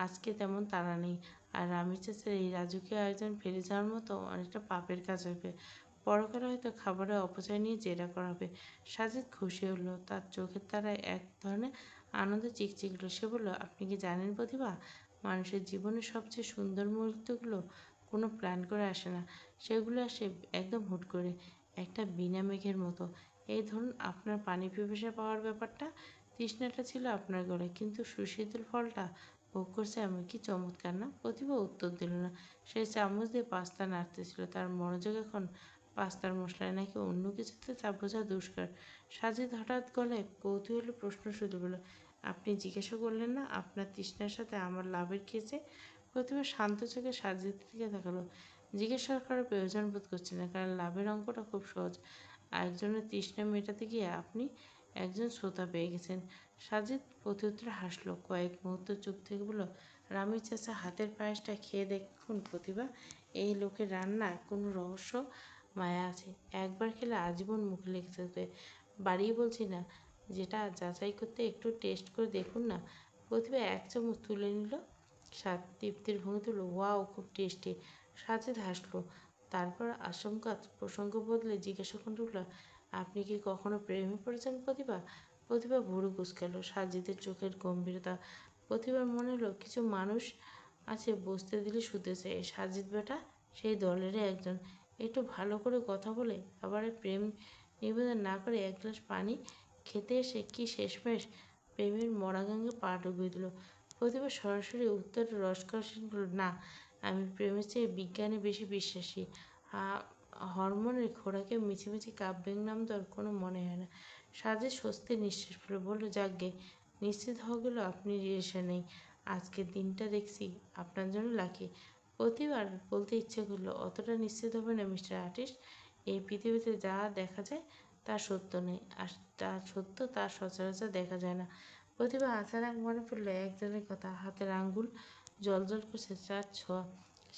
আজকে তেমন তাড়া নেই। আর রামের চাচার এই রাজকীয় আয়োজন ফেলে যাওয়ার মতো অনেকটা পাপের কাজ হবে। পরকালে হয়তো খাবারের অপচয় নিয়ে জেরা করা হবে। সাজিদ খুশি হলো, তার চোখের তারায় এক ধরনের আনন্দ চিকচিক হলো। সে বলল, আপনি কি জানেন প্রতিভা, মানুষের জীবনের সবচেয়ে সুন্দর মুহূর্তগুলো কোনো প্ল্যান করে আসে না, সেগুলো আসে একদম হুট করে, একটা বিনা মেঘের মতো। এই ধরুন আপনার পানি পিপাসা পাওয়ার ব্যাপারটা, তৃষ্ণাটা ছিল আপনার গলায়, কিন্তু সুশীতল ফলটা ভোগ করছে এমন কি চমৎকার না? প্রতিভা উত্তর দিল না। সে চামচ দিয়ে পাস্তা নাড়তেছিল। তার মনোযোগ এখন পাস্তার মশলায় নাকি অন্য কিছুতে তা বোঝা দুষ্কার। সাজিদ হঠাৎ গলায় কৌতূহলী প্রশ্ন শুরু হলো, আপনি জিজ্ঞাসা করলেন না আপনার তৃষ্ণার সাথে আমার লাভের খেয়েছে? প্রতিভা শান্ত চোখে সাজিদের দিকে তাকালো। জিজ্ঞাসা করার প্রয়োজন বোধ করছি না, কারণ লাভের অঙ্কটা খুব সহজ। একজনের তৃষ্ণা মেটাতে গিয়ে আপনি একজন শ্রোতা পেয়ে গেছেন। সাজিদ প্রত্যুত্তরে হাসলো, কয়েক মুহূর্ত চুপ থেকে বলল, রামের চাচা হাতের পায়েসটা খেয়ে দেখুন প্রতিভা, এই লোকের রান্নায় কোনো রহস্য মায়া আছে। একবার খেলে আজীবন মুখে লেগে থাকবে। বাড়িয়ে বলছি না, যেটা যাচাই করতে একটু টেস্ট করে দেখুন না। প্রতিভা এক চামচ তুলে নিল, স্বাদ তৃপ্তির ভঙ্গি তুলল, ওয়াও, খুব টেস্টি। সাজিদ হাসলো, তারপর আশঙ্কা প্রসঙ্গ বদলে জিজ্ঞাসা করে উঠল, আপনি কি কখনো প্রেমে পড়েছেন প্রতিভা? প্রতিভা ভুরু কুঁচকাল। সাজিদের চোখের গম্ভীরতা, প্রতিভার মনে হলো কিছু মানুষ আছে বসতে দিলে শুতে চায়। সাজিদ বেটা সেই দলেরই একজন। একটু ভালো করে কথা বলে আবার প্রেম নিবেদন না করে এক গ্লাস পানি খেতে এসে কি শেষমেশ প্রেমের মরাগঙ্গে পা ডুবিয়ে দিল। প্রতিভা সরাসরি উত্তরে রসকসিন করল, না, আমি প্রেমের চেয়ে বিজ্ঞানে বেশি বিশ্বাসী। হরমোনের খোরাকে মিছিমিছি কাব্যিক নাম দেওয়ার কোনো মনে হয় না। সাজে স্বস্তির নিঃশ্বাস ফেলে বলল, যাকগে, নিশ্চিত হয়ে গেল আপনি রিলেশন নেই। আজকের দিনটা দেখছি আপনার জন্য লাকি। প্রতিবার বলতে ইচ্ছে করলো, অতটা নিশ্চিত হবে না মিস্টার আর্টিস্ট। এই পৃথিবীতে যা দেখা যায় তা সত্য নেই, আর যা সত্য তা সচরাচর দেখা যায় না। প্রতিভা আচানক মনে পড়লো একজনের কথা, হাতের আঙ্গুল জ্বলজ্বল করছে, যার ছোঁয়া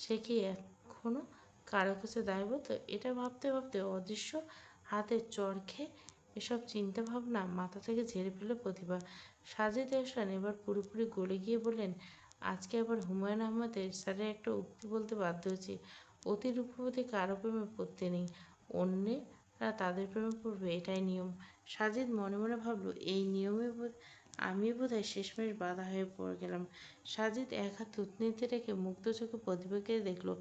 সে কি এখনো কারো কাছে দায়বদ্ধ? এটা ভাবতে ভাবতে অদৃশ্য হাতের চর খেয়ে এসব চিন্তা ভাবনা মাথা থেকে ঝেড়ে ফেলে প্রতিভা। সাজিদ এহসান এবার পুরোপুরি গলে গিয়ে বললেন, আজকে আবার হুমায়ুন আহমেদের স্যারের একটা উক্তি বলতে বাধ্য হয়েছি, অতি রূপবতী কারো প্রেমে পড়তে নেই, অন্যেরা তাদের প্রেমে পড়বে, এটাই নিয়ম। সাজিদ মনে মনে ভাবলো, এই নিয়মে আমি বোধহয় শেষমেশ বাধা হয়ে পড়ে গেলাম। সাজিদ এক হাত থুতনিতে রেখে মুগ্ধ চোখে প্রতিভাকে দেখলো,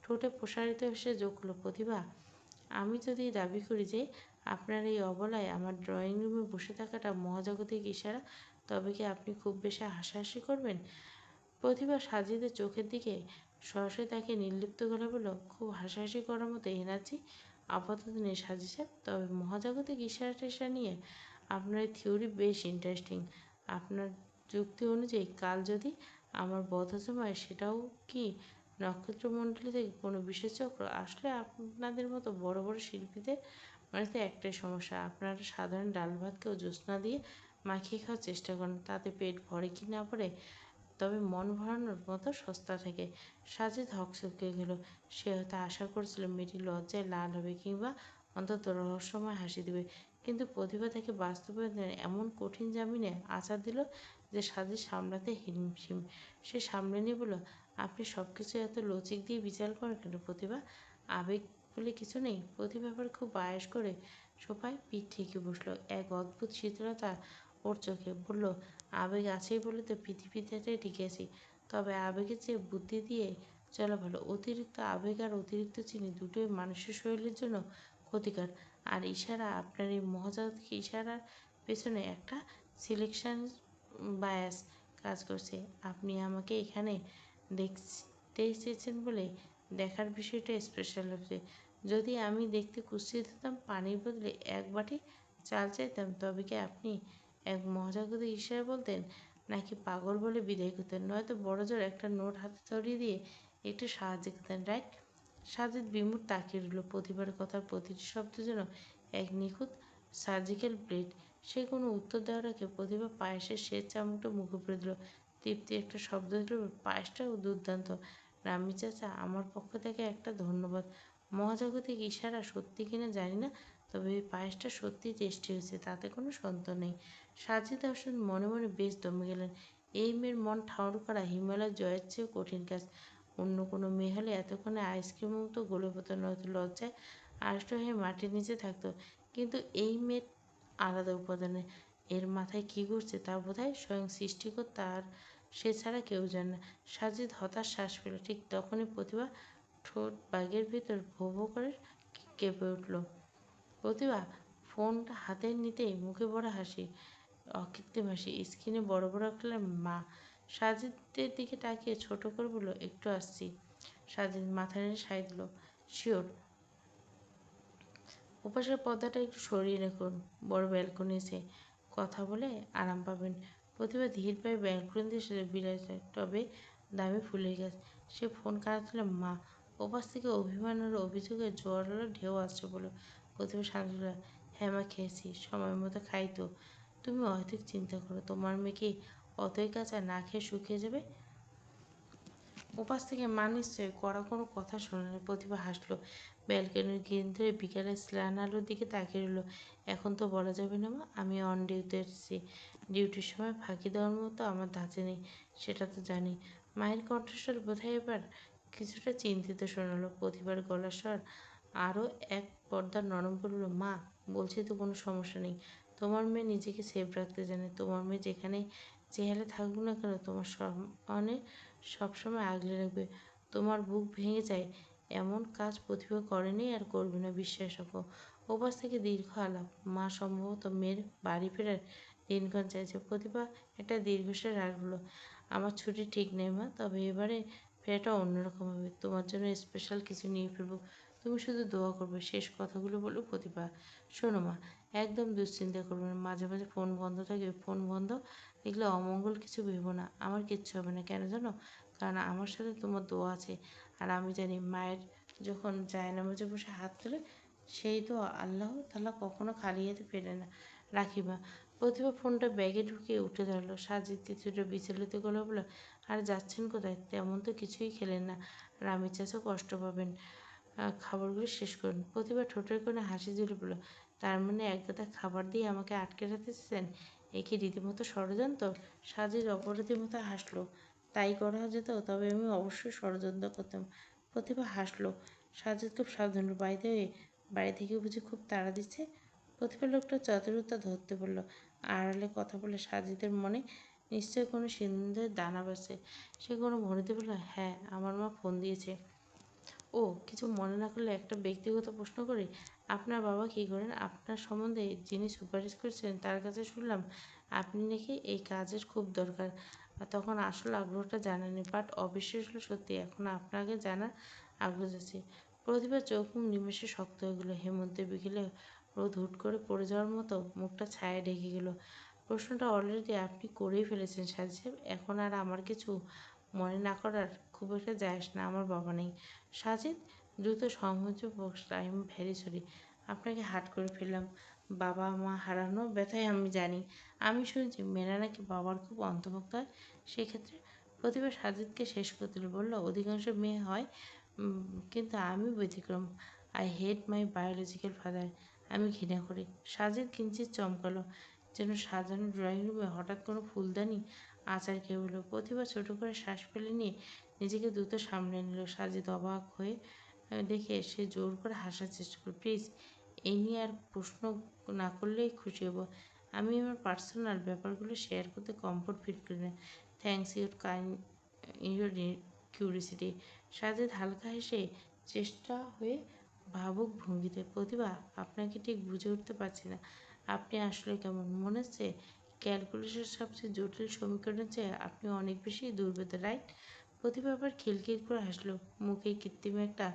ঠোঁটে প্রসারিত হেসে যোগ করলো, প্রতিভা, আমি যদি দাবি করি যে আপনার এই অবলায় আমার ড্রয়িং রুমে বসে থাকাটা মহাজাগতিক ইশারা, তবে কি আপনি খুব বেশি হাসাহাসি করবেন? প্রতিভা সাজিদের চোখের দিকে সরাসরি তাকে নির্লিপ্ত গলা বলল, খুব হাসাহাসি করার মতো এনার্জি আপাতত নেই সাজি সাহেব, তবে মহাজাগতিক ইশারা টিশারা নিয়ে আপনার এই থিওরি বেশ ইন্টারেস্টিং। আপনার যুক্তি অনুযায়ী কাল যদি আমার বধহজম হয়, সেটাও কি নক্ষত্রমণ্ডলী থেকে কোনো বিশেষ চক্র? আসলে আপনাদের মতো বড় বড় শিল্পীদের বাড়িতে একটাই সমস্যা, আপনারা সাধারণ ডাল ভাতকেও জ্যোৎস্না দিয়ে মাখিয়ে খাওয়ার চেষ্টা করেন, তাতে পেট ভরে কি না ভরে, তবে মন ভরানোর মতো সস্তা থাকে। সাজিদ হকচকিয়ে গেল। সে হয়তো আশা করছিল মেয়েটি লজ্জায় লাল হবে কিংবা অন্তত রহস্যময় হাসি দেবে, কিন্তু প্রতিভা তাকে বাস্তবায়নের এমন কঠিন জামিনে আছাড় দিল যে সাজিদ সামলাতে হিমশিম। সে সামলে নিয়ে বলল, আপনি সব কিছু এত লচিক দিয়ে বিচার করেন কেন প্রতিভা? আবেগ বলে কিছু নেই? প্রতিভা আবার খুব আয়েস করে সোফায় পিঠ ঠেকে বসলো, এক অদ্ভুত শীতলতা ওর চোখে। বলল, আবেগ আছেই বলে তো পৃথিবীতে টিকে আছি, তবে আবেগের চেয়ে বুদ্ধি দিয়ে চলা ভালো। অতিরিক্ত আবেগ আর অতিরিক্ত চিনি দুটোই মানুষের শরীরের জন্য ক্ষতিকর। আর ইশারা, আপনার এই মহাজাগতিক ইশারার পেছনে একটা সিলেকশন বায়াস কাজ করছে। আপনি আমাকে এখানে দেখতে এসেছেন বলে দেখার বিষয়টা স্পেশাল হচ্ছে। যদি আমি দেখতে কুৎসিত হতাম, পানির বদলে এক বাটি চাল চাইতাম, তবে কি আপনি এক মহাজাগতিক ইশারা বলতেন, নাকি পাগল বলে বিদায় করতেন, নয়তো বড়জোর একটা নোট হাতে ধরিয়ে দিয়ে একটু সাহায্য করতেন, রাইট? সাজিদ বিমূঢ় তাকিয়ে রইল। প্রতিবার কথার প্রতিটি শব্দ যেন এক নিখুঁত সার্জিক্যাল ব্লেড। সে কোনো উত্তর দেওয়ার আগে প্রতিভা পায়েসের শেষ চামচটা মুখে পুরে দিল। তৃপ্তি একটা শব্দ দিল, পায়েসটাও দুর্দান্ত। রাম্মি চাচা, আমার পক্ষ থেকে একটা ধন্যবাদ। মহাজাগতিক ইশারা সত্যি কিনা জানি না, তবে এই পায়েসটা সত্যিই টেস্টি হয়েছে, তাতে কোনো সন্দেহ নেই। সাজিদ হাসান মনে মনে বেশ দমে গেলেন। এই মেয়ের মন ঠাউর করা হিমালয় জয়ের চেয়েও কঠিন কাজ। অন্য কোনো মেয়ে হলে এতক্ষণে আইসক্রিমের মতো গলে পড়তো, নয়তো লজ্জায় আড়ষ্ট হয়ে মাটির নিচে থাকতো। কিন্তু এই মেয়ে আলাদা উপাদানের। এর মাথায় কী ঘুরছে তা বোধহয় স্বয়ং সৃষ্টিকর্তা, আর সে ছাড়া কেউ জানে না। সাজিদ হতাশ শ্বাস পেল। ঠিক তখনই প্রতিভা ঠোঁট বাগের ভিতর ভোঁ ভোঁ করে কেঁপে উঠল। প্রতিভা ফোনটা হাতে নিতেই মুখে বড় হাসি, অকৃত্রিম হাসি। স্ক্রিনে বড় বড় অক্ষরে মা। সাজিদের দিকে তাকিয়ে ছোট করে বলল, একটু আসছি। সাজিদ মাথা নেড়ে সায় দিল, শিওর। ওপাশের পর্দাটা একটু সরিয়ে রাখুন, বড় ব্যালকনি এসে কথা বলে আরাম পাবেন। প্রতিভা ধীর পায়ে ব্যালকনিতে এসে বিরাজ, তবে দামি ফুলের গাছ। সে ফোন কানে তুলে, মা। ওপাশ থেকে অভিমান আর অভিযোগের জোয়ার ঢেউ আসছে বলে। প্রতিভা শান্ত হলো, হ্যাঁ মা, খেয়েছি, সময় মতো খাই তো। তুমি অহেতুক চিন্তা করো, তোমার মেয়ে কি অতই কাঁচা, না খেয়ে শুকিয়ে যাবে? ওপাশ থেকে মা নিশ্চয় কড়া কোনো কথা শোনেনি। প্রতিভা হাসলো, ব্যালকনির গ্রিল ধরে বিকালের স্নান আলোর দিকে তাকিয়ে রইল। এখন তো বলা যাবে না মা, আমি অন ডিউটি এসেছি। ডিউটির সময় ফাঁকি দেওয়ার মতো আমার ধাঁচে নেই, সেটা তো জানি। মায়ের কণ্ঠস্বর বোধহয় এবার কিছুটা চিন্তিত শোনালো। প্রতিভার গলার স্বর আরও এক পর্দা নরম করল, মা, বলছি তো কোনো সমস্যা নেই। তোমার মেয়ে নিজেকে সেফ রাখতে জানে। তোমার মেয়ে যেখানে যে হালে থাকুক না কেন, তোমার সম্মানে সবসময় আগলে রাখবে। তোমার বুক ভেঙে যায় এমন কাজ প্রতিভা করেনি আর করবে না, বিশ্বাস রাখো। ওপাশ থেকে দীর্ঘ আলাপ। মা সম্ভবত মেয়ের বাড়ি ফেরার দিনক্ষণ চাইছে। প্রতিভা একটা দীর্ঘশ্বাস রাখলো। আমার ছুটি ঠিক নেই মা, তবে এবারে ফেরাটা অন্যরকম হবে। তোমার জন্য স্পেশাল কিছু নিয়ে ফিরবো, তুমি শুধু দোয়া করবে। শেষ কথাগুলো বলল প্রতিভা, শোনো মা, একদম দুশ্চিন্তা করবে না। মাঝে মাঝে ফোন বন্ধ থাকে, ফোন বন্ধ দেখলে অমঙ্গল কিছু ভেবো না। আমার কিচ্ছু হবে না, কেন জানো? কারণ আমার সাথে তোমার দোয়া আছে। আর আমি জানি মায়ের যখন জায়নামাজে বসে হাত তোলে, সেই তো আল্লাহ তাআলা কখনো খালি হাতে ফেরে না। রাখি মা। প্রতিভা ফোনটা ব্যাগে ঢুকিয়ে উঠে দাঁড়ালো। সাজিদ কিছুটা বিচলিত গলা বলল, আর যাচ্ছেন কোথায়? তেমন তো কিছুই খেলেন না, রামির চাচা কষ্ট পাবেন। খাবারগুলো শেষ করুন। প্রতিভা ঠোঁটের কোণে হাসি ঝুলে বলল, তার মানে একগাদা খাবার দিয়ে আমাকে আটকে রাখতে চেয়েছেন? এ কি রীতিমতো ষড়যন্ত্র? সাজিদ অপরাধীর মতো হাসলো। তাই করা যেত, তবে আমি অবশ্যই ষড়যন্ত্র করতাম। প্রতিভা হাসলো। সাজিদ খুব সাবধান হলো, বাড়িতে বাড়ি থেকে বুঝি খুব তাড়া দিচ্ছে? প্রতিভা লোকটা চতুরতা ধরতে বলল। আড়ালে কথা বলে সাজিদের মনে নিশ্চয়ই কোনো সিন্ধুদের দানা বাজছে। সে কোনো ভনিতে বলল, হ্যাঁ, আমার মা ফোন দিয়েছে। ও, কিছু মনে না করলে একটা ব্যক্তিগত প্রশ্ন করি। আপনার বাবা কী করেন? আপনার সম্বন্ধে যিনি সুপারিশ করেছিলেন তার কাছে শুনলাম আপনি নাকি এই কাজের খুব দরকার। আর তখন আসল আগ্রহটা জানেনি, বাট অবিশ্বাস হলো সত্যি। এখন আপনাকে জানার আগ্রহ যাচ্ছে। প্রতিভা চোখ মুখ নিমেষে শক্ত হয়ে গেল। হেমন্তের বিকেলে রোদ হুট করে পড়ে যাওয়ার মতো মুখটা ছায়া ঢেকে গেল। প্রশ্নটা অলরেডি আপনি করেই ফেলেছেন সাজি সাহেব। এখন আর আমার কিছু মনে না করার খুব একটা যায় আসে না। আমার বাবা নেই। সাজিদ দ্রুত সংহত বক্সটা, আই এম ভেরি সরি, আপনাকে হার্ট করে ফেললাম। বাবা মা হারানোর ব্যথায় আমি জানি। আমি শুনেছি মেয়েরা নাকি বাবার খুব অন্তর্ভুক্ত হয়। সেক্ষেত্রে প্রতিভা সাজিদকে শেষ করে দিল, বলল, অধিকাংশ মেয়ে হয়, কিন্তু আমি ব্যতিক্রম। I hate my biological father. আমি ঘৃণা করি। সাজিদ কিঞ্চিত চমকালো, যেন সাজানো ড্রয়িং রুমে হঠাৎ কোনো ফুলদানি আচার খেয়ে বলল। প্রতিভা ছোট করে শ্বাস ফেলে নিয়ে নিজেকে দ্রুত সামলে নিল। সাজিদ অবাক হয়ে দেখে সে জোর করে হাসার চেষ্টা করল। প্লিজ, এই নিয়ে আর প্রশ্ন না করলেই খুশি হব। আমি আমার পার্সোনাল ব্যাপারগুলো শেয়ার করতে কমফোর্ট ফিল করি না। Thanks your curiosity. সাজিদ হালকা হেসে চেষ্টা হয়ে ভাবুক ভঙ্গিতে, প্রতিভা, আপনাকে ঠিক বুঝে উঠতে পারছি না। আপনি আসলে কেমন? মনে হচ্ছে ক্যালকুলেশনের সবচেয়ে জটিল সমীকরণের চেয়ে আপনি অনেক বেশি দুর্বেদ্য, রাইট? প্রতিভা আবার খিলখিল করে হাসলো, মুখে কৃত্রিম একটা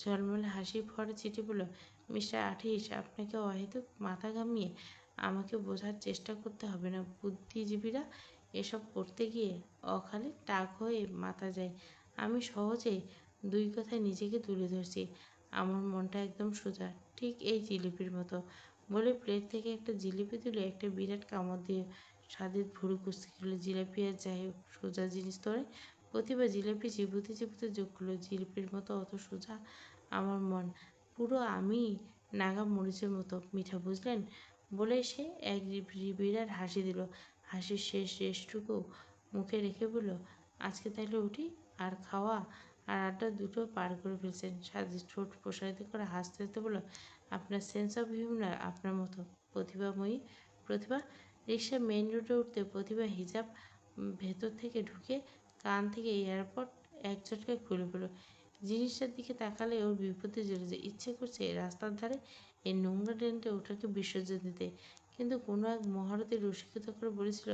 ঝলমলে হাসি ফোয়ারা চিঠি বলল, মিস্টার আঠিস, আপনাকে অহেতুক মাথা ঘামিয়ে আমাকে বোঝার চেষ্টা করতে হবে না। বুদ্ধিজীবীরা এসব করতে গিয়ে অকালে টাক হয়ে মাথা যায়। আমি সহজে দুই কথায় নিজেকে তুলে ধরছি। আমার মনটা একদম সোজা, ঠিক এই জিলিপির মতো। বলে প্লেট থেকে একটা জিলিপি তুলে একটা বিরাট কামড় দিয়ে স্বাদের ভুরু কুচকে গেল। জিলাপি আর যাই হোক, সোজা জিনিস তো নয়। প্রতিভা জিলাপি চিবুতে চিবুতে যোগ করলো, জিলিপির মতো অত সোজা আমার মন। পুরো আমি নাগা মরিচের মতো মিঠা, বুঝলেন? বলে সে এক বিরাট হাসি দিল। হাসির শেষ রেশটুকু মুখে রেখে বলল, আজকে তাহলে উঠি। আর খাওয়া আর আড্ডা দুটো পার করে ফেলছেন। সাজি ঠোঁট প্রসারিত করে হাসতে হাসতে বলল, আপনার সেন্স অফ হিউমার আপনার মতো প্রতিভাময়ী। প্রতিভা। রিক্সা মেইন রোডে উঠতে প্রতিভা হিজাব ভেতর থেকে ঢুকে কান থেকে এয়ারপড এক ঝটকায় খুলে ফেলো। জিনিসটার দিকে তাকালে ওর বিপদে জেলে যে ইচ্ছে করছে রাস্তার ধারে এই নোংরা ড্রেনটা ওটাকে বিসর্জন দিতে। কিন্তু কোনো এক মহারথী রসিকতা করে বলেছিল,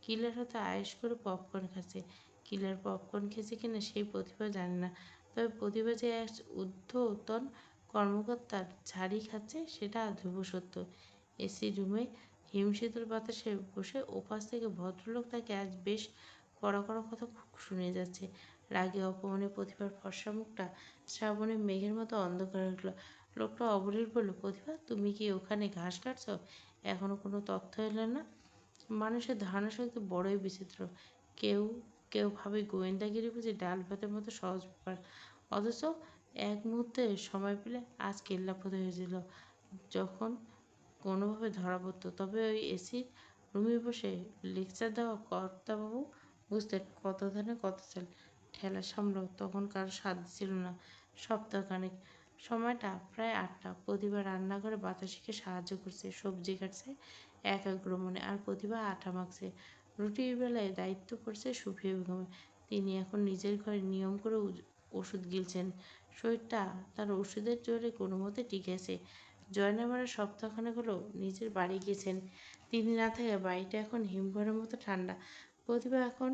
কিলার হয়তো আয়েশ করে পপকর্ন খাচ্ছে। কিলার পপকর্ন খেয়েছে কিনা সেই প্রতিভা জানে না, তবে প্রতিভা যে এক ঊর্ধ্বতন কর্মকর্তার ঝাড়ি খাচ্ছে সেটা ধ্রুব সত্য। এসি রুমে হিমশীতল বাতাসে বসে ওপাশ থেকে ভদ্রলোক তাকে আজ বেশ কড়া কড়া কথা শুনে যাচ্ছে। রাগে অপমানে প্রতিভার ফর্সা মুখটা শ্রাবণের মেঘের মতো অন্ধকার হয়ে উঠল। লোকটা অবলীল বলল, প্রতিভা তুমি কি ওখানে ঘাস কাটছ? এখনো কোনো তথ্য এলে না? মানুষের ধারণা শক্তি বড়ই বিচিত্র। কেউ কেউ ভাবে গোয়েন্দাগিরি বুঝি ডাল ভাতের মতো সহজ ব্যাপার, অথচ এক মুহূর্তে সময় পেলে আজ কেল্লাফতে হয়েছিল যখন কোনোভাবে ধরা পড়তো। তবে ওই এসির রুমে বসে লেকচার দেওয়া কর্তাবাবু বুঝতেন কত ধানে কত চাল। ঠেলা সামলাও তখন কারো সাধ্য ছিল না। সপ্তাহখানেক। সময়টা প্রায় 8টা। প্রতিভা রান্নাঘরে বাতাসিকে সাহায্য করছে, সবজি কাটছে একাগ্র মনে, আর প্রতিভা আটা মাখছে। রুটির বেলায় দায়িত্ব পড়ছে সুফিয়া বেগমের। তিনি এখন নিজের ঘরে নিয়ম করে ওষুধ গিলছেন। শরীরটা তার ওষুধের জোরে কোনো মতে টিকে আছে। জয়নাবারের সপ্তাহখানেক হলো নিজের বাড়ি গেছেন। তিনি না থাকে বাড়িটা এখন হিমঘরের মতো ঠান্ডা। প্রতিভা এখন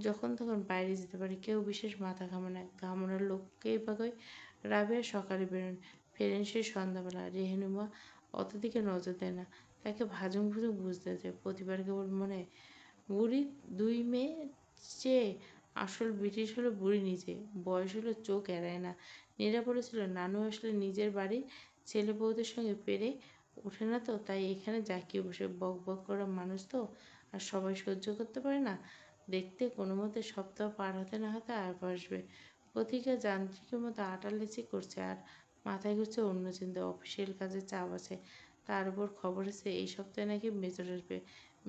যখন তখন বাইরে যেতে পারে, কেউ বিশেষ মাথা ঘামায় না। ঘামানোর লোককেই বাগয়। রাবেয়া সকালে বেরোন, ফেরেন সেই সন্ধ্যাবেলা। রেহেনুমা অত দিকে নজর দেয় না, তাকে ভাজুক ভুজুক বুঝতে চায়। প্রতিবার কেবল মনে হয় বুড়ি দুই মেয়ে চেয়ে আসল ব্রিটিশ হলো বুড়ি নিজে। বয়স হলো চোখ এড়ায় না। নীরা বলেছিল, নানু আসলে নিজের বাড়ির ছেলে বউদের সঙ্গে পেরে ওঠে না, তো তাই এখানে জাঁকিয়ে বসে। বক বক করা মানুষ তো আর সবাই সহ্য করতে পারে না। দেখতে কোনো মতে সপ্তাহ পার হতে না হতে আর বসবে। প্রতিজ্ঞা যান্ত্রিকের মতো আটালেচি করছে, আর মাথায় ঘুরছে অন্য চিন্তা। অফিসিয়াল কাজে চাপ আছে, তার উপর খবর আছে এই সপ্তাহে নাকি মেজর আসবে।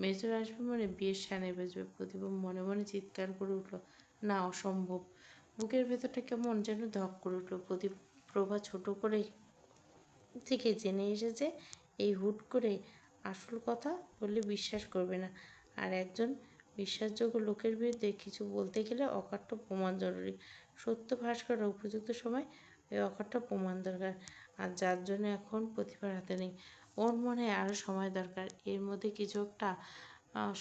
মেজর আসবে মানে বিয়ের সানাই বাজবে। প্রতিভা মনে মনে চিৎকার করে উঠল, না, অসম্ভব। বুকের ভেতরটা কেমন যেন ধক করে উঠল। প্রভা ছোট করে থেকে জেনে এসেছে এই হুট করে আসল কথা বললে বিশ্বাস করবে না, আর একজন বিশ্বাসযোগ্য লোকের বিরুদ্ধে কিছু বলতে গেলে অকাট্য প্রমাণ জরুরি। সত্য ফাঁস করার উপযুক্ত সময় ওই অকাট্য প্রমাণ দরকার, আর যার জন্য এখন প্রতিভার হাতে নেই। ওর মনে হয় আরও সময় দরকার। এর মধ্যে কিছু একটা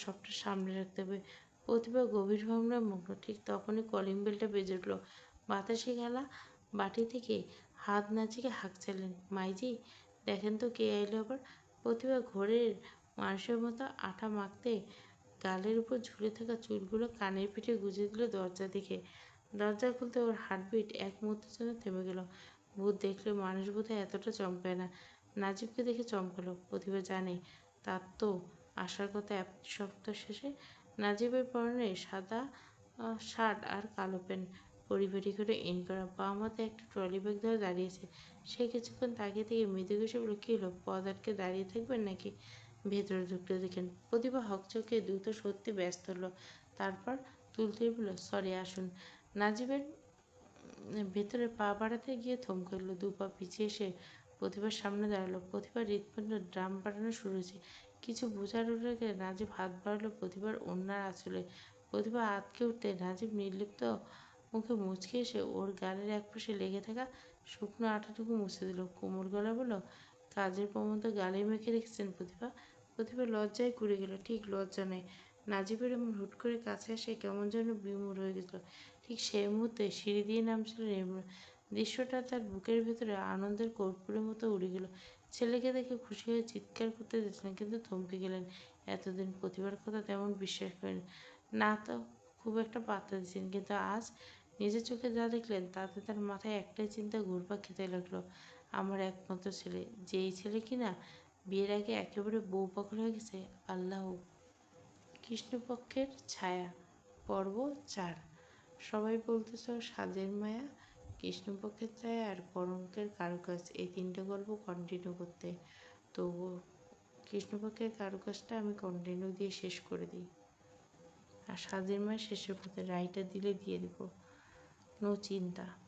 সবটা সামলে রাখতে হবে। প্রতিভা গভীর ভাবনায় মগ্ন। ঠিক তখনই কলিং বেলটা বেজে উঠল। বাতাসে গেলা বাটি থেকে হাত নাচিকে হাঁক চাইলেন, মাইজি দেখেন তো কে এলো আবার। প্রতিভা ঘোরের মানুষের মতো আটা মাখতে গালের উপর ঝুলে থাকা চুলগুলো কানের পিঠে গুঁজে দিল দরজা দিকে। দরজা খুলতে ওর হার্টবিট এক মুহূর্তের জন্য থেমে গেল। ভূত দেখলে মানুষ বোধহয় এতটা চমকায় না। নাজিবকে দেখে চমকালো। প্রতিভা জানে তার তো আসার কথা এক সপ্তাহ শেষে। নাজিবের পরনে সাদা শার্ট আর কালো প্যান্ট, পরিপাটি করে ইন করা। বাম হাতে একটা ট্রলি ব্যাগ ধরে দাঁড়িয়েছে। সে কিছুক্ষণ তাকিয়ে থেকে মৃদু হেসে বলল, কী হলো, পথ আটকে দাঁড়িয়ে থাকবেন নাকি? ভেতরে ঢুকতে দেখেন প্রতিভা হকচকে দ্রুত সত্যি ব্যস্ত হলো। তারপর তুলতেই বলল, সরি, আসুন। নাজিবের ভেতরে পা বাড়াতে গিয়ে থমকে গেল। দু পা পিছিয়ে এসে প্রতিভার সামনে দাঁড়ালো। প্রতিভার হৃৎপিণ্ড ড্রাম বাড়ানো শুরু হয়েছে। কিছু বোঝার উঠে গেলে নাজিব হাত বাড়ালো প্রতিভার ওড়নার আঁচলে। প্রতিভা আঁতকে উঠতে নাজিব নির্লিপ্ত মুখে মুচকে এসে ওর গালের একপাশে লেগে থাকা শুকনো আটাটুকু মুছে দিল। কোমল গলা বলল, কাজের প্রবন্ধ গালে মেখে রেখেছেন প্রতিভা? প্রতিভা লজ্জায় ঘুরে গেল। ঠিক লজ্জা নয়, নাজিবের এমন হুট করে কাছে এসে কেমন যেন বিমূঢ় হয়ে গেছিল। ঠিক সেই মুহূর্তে সিঁড়ি দিয়ে নামছিল রেমুরা। দৃশ্যটা তার বুকের ভেতরে আনন্দের কর্পূরের মতো উড়ে গেল। ছেলেকে দেখে খুশি হয়ে চিৎকার করতে যাচ্ছিলেন, কিন্তু থমকে গেলেন। এতদিন প্রতিভার কথা তেমন বিশ্বাস করেন না, তো খুব একটা পাত্তা দিচ্ছেন, কিন্তু আজ নিজের চোখে যা দেখলেন তাতে তার মাথায় একটাই চিন্তা ঘুরপাক খেতে লাগলো, আমার একমাত্র ছেলে, যেই ছেলে কিনা বিয়ের আগে একেবারে বউ পাগল হয়ে গেছে। আল্লাহ। কৃষ্ণপক্ষের ছায়া, পর্ব 4। সবাই বলতেছ সাজের মায়া, কৃষ্ণপক্ষের ছায়া আর কলঙ্কের কারুকাজ, এই তিনটে গল্প কন্টিনিউ করতে। তো কৃষ্ণপক্ষের কারুকাজটা আমি কন্টিনিউ দিয়ে শেষ করে দিই। আর স্বাধীন মায়ের শেষের পথে রাইটার দিলে দিয়ে দেবো, নো চিন্তা।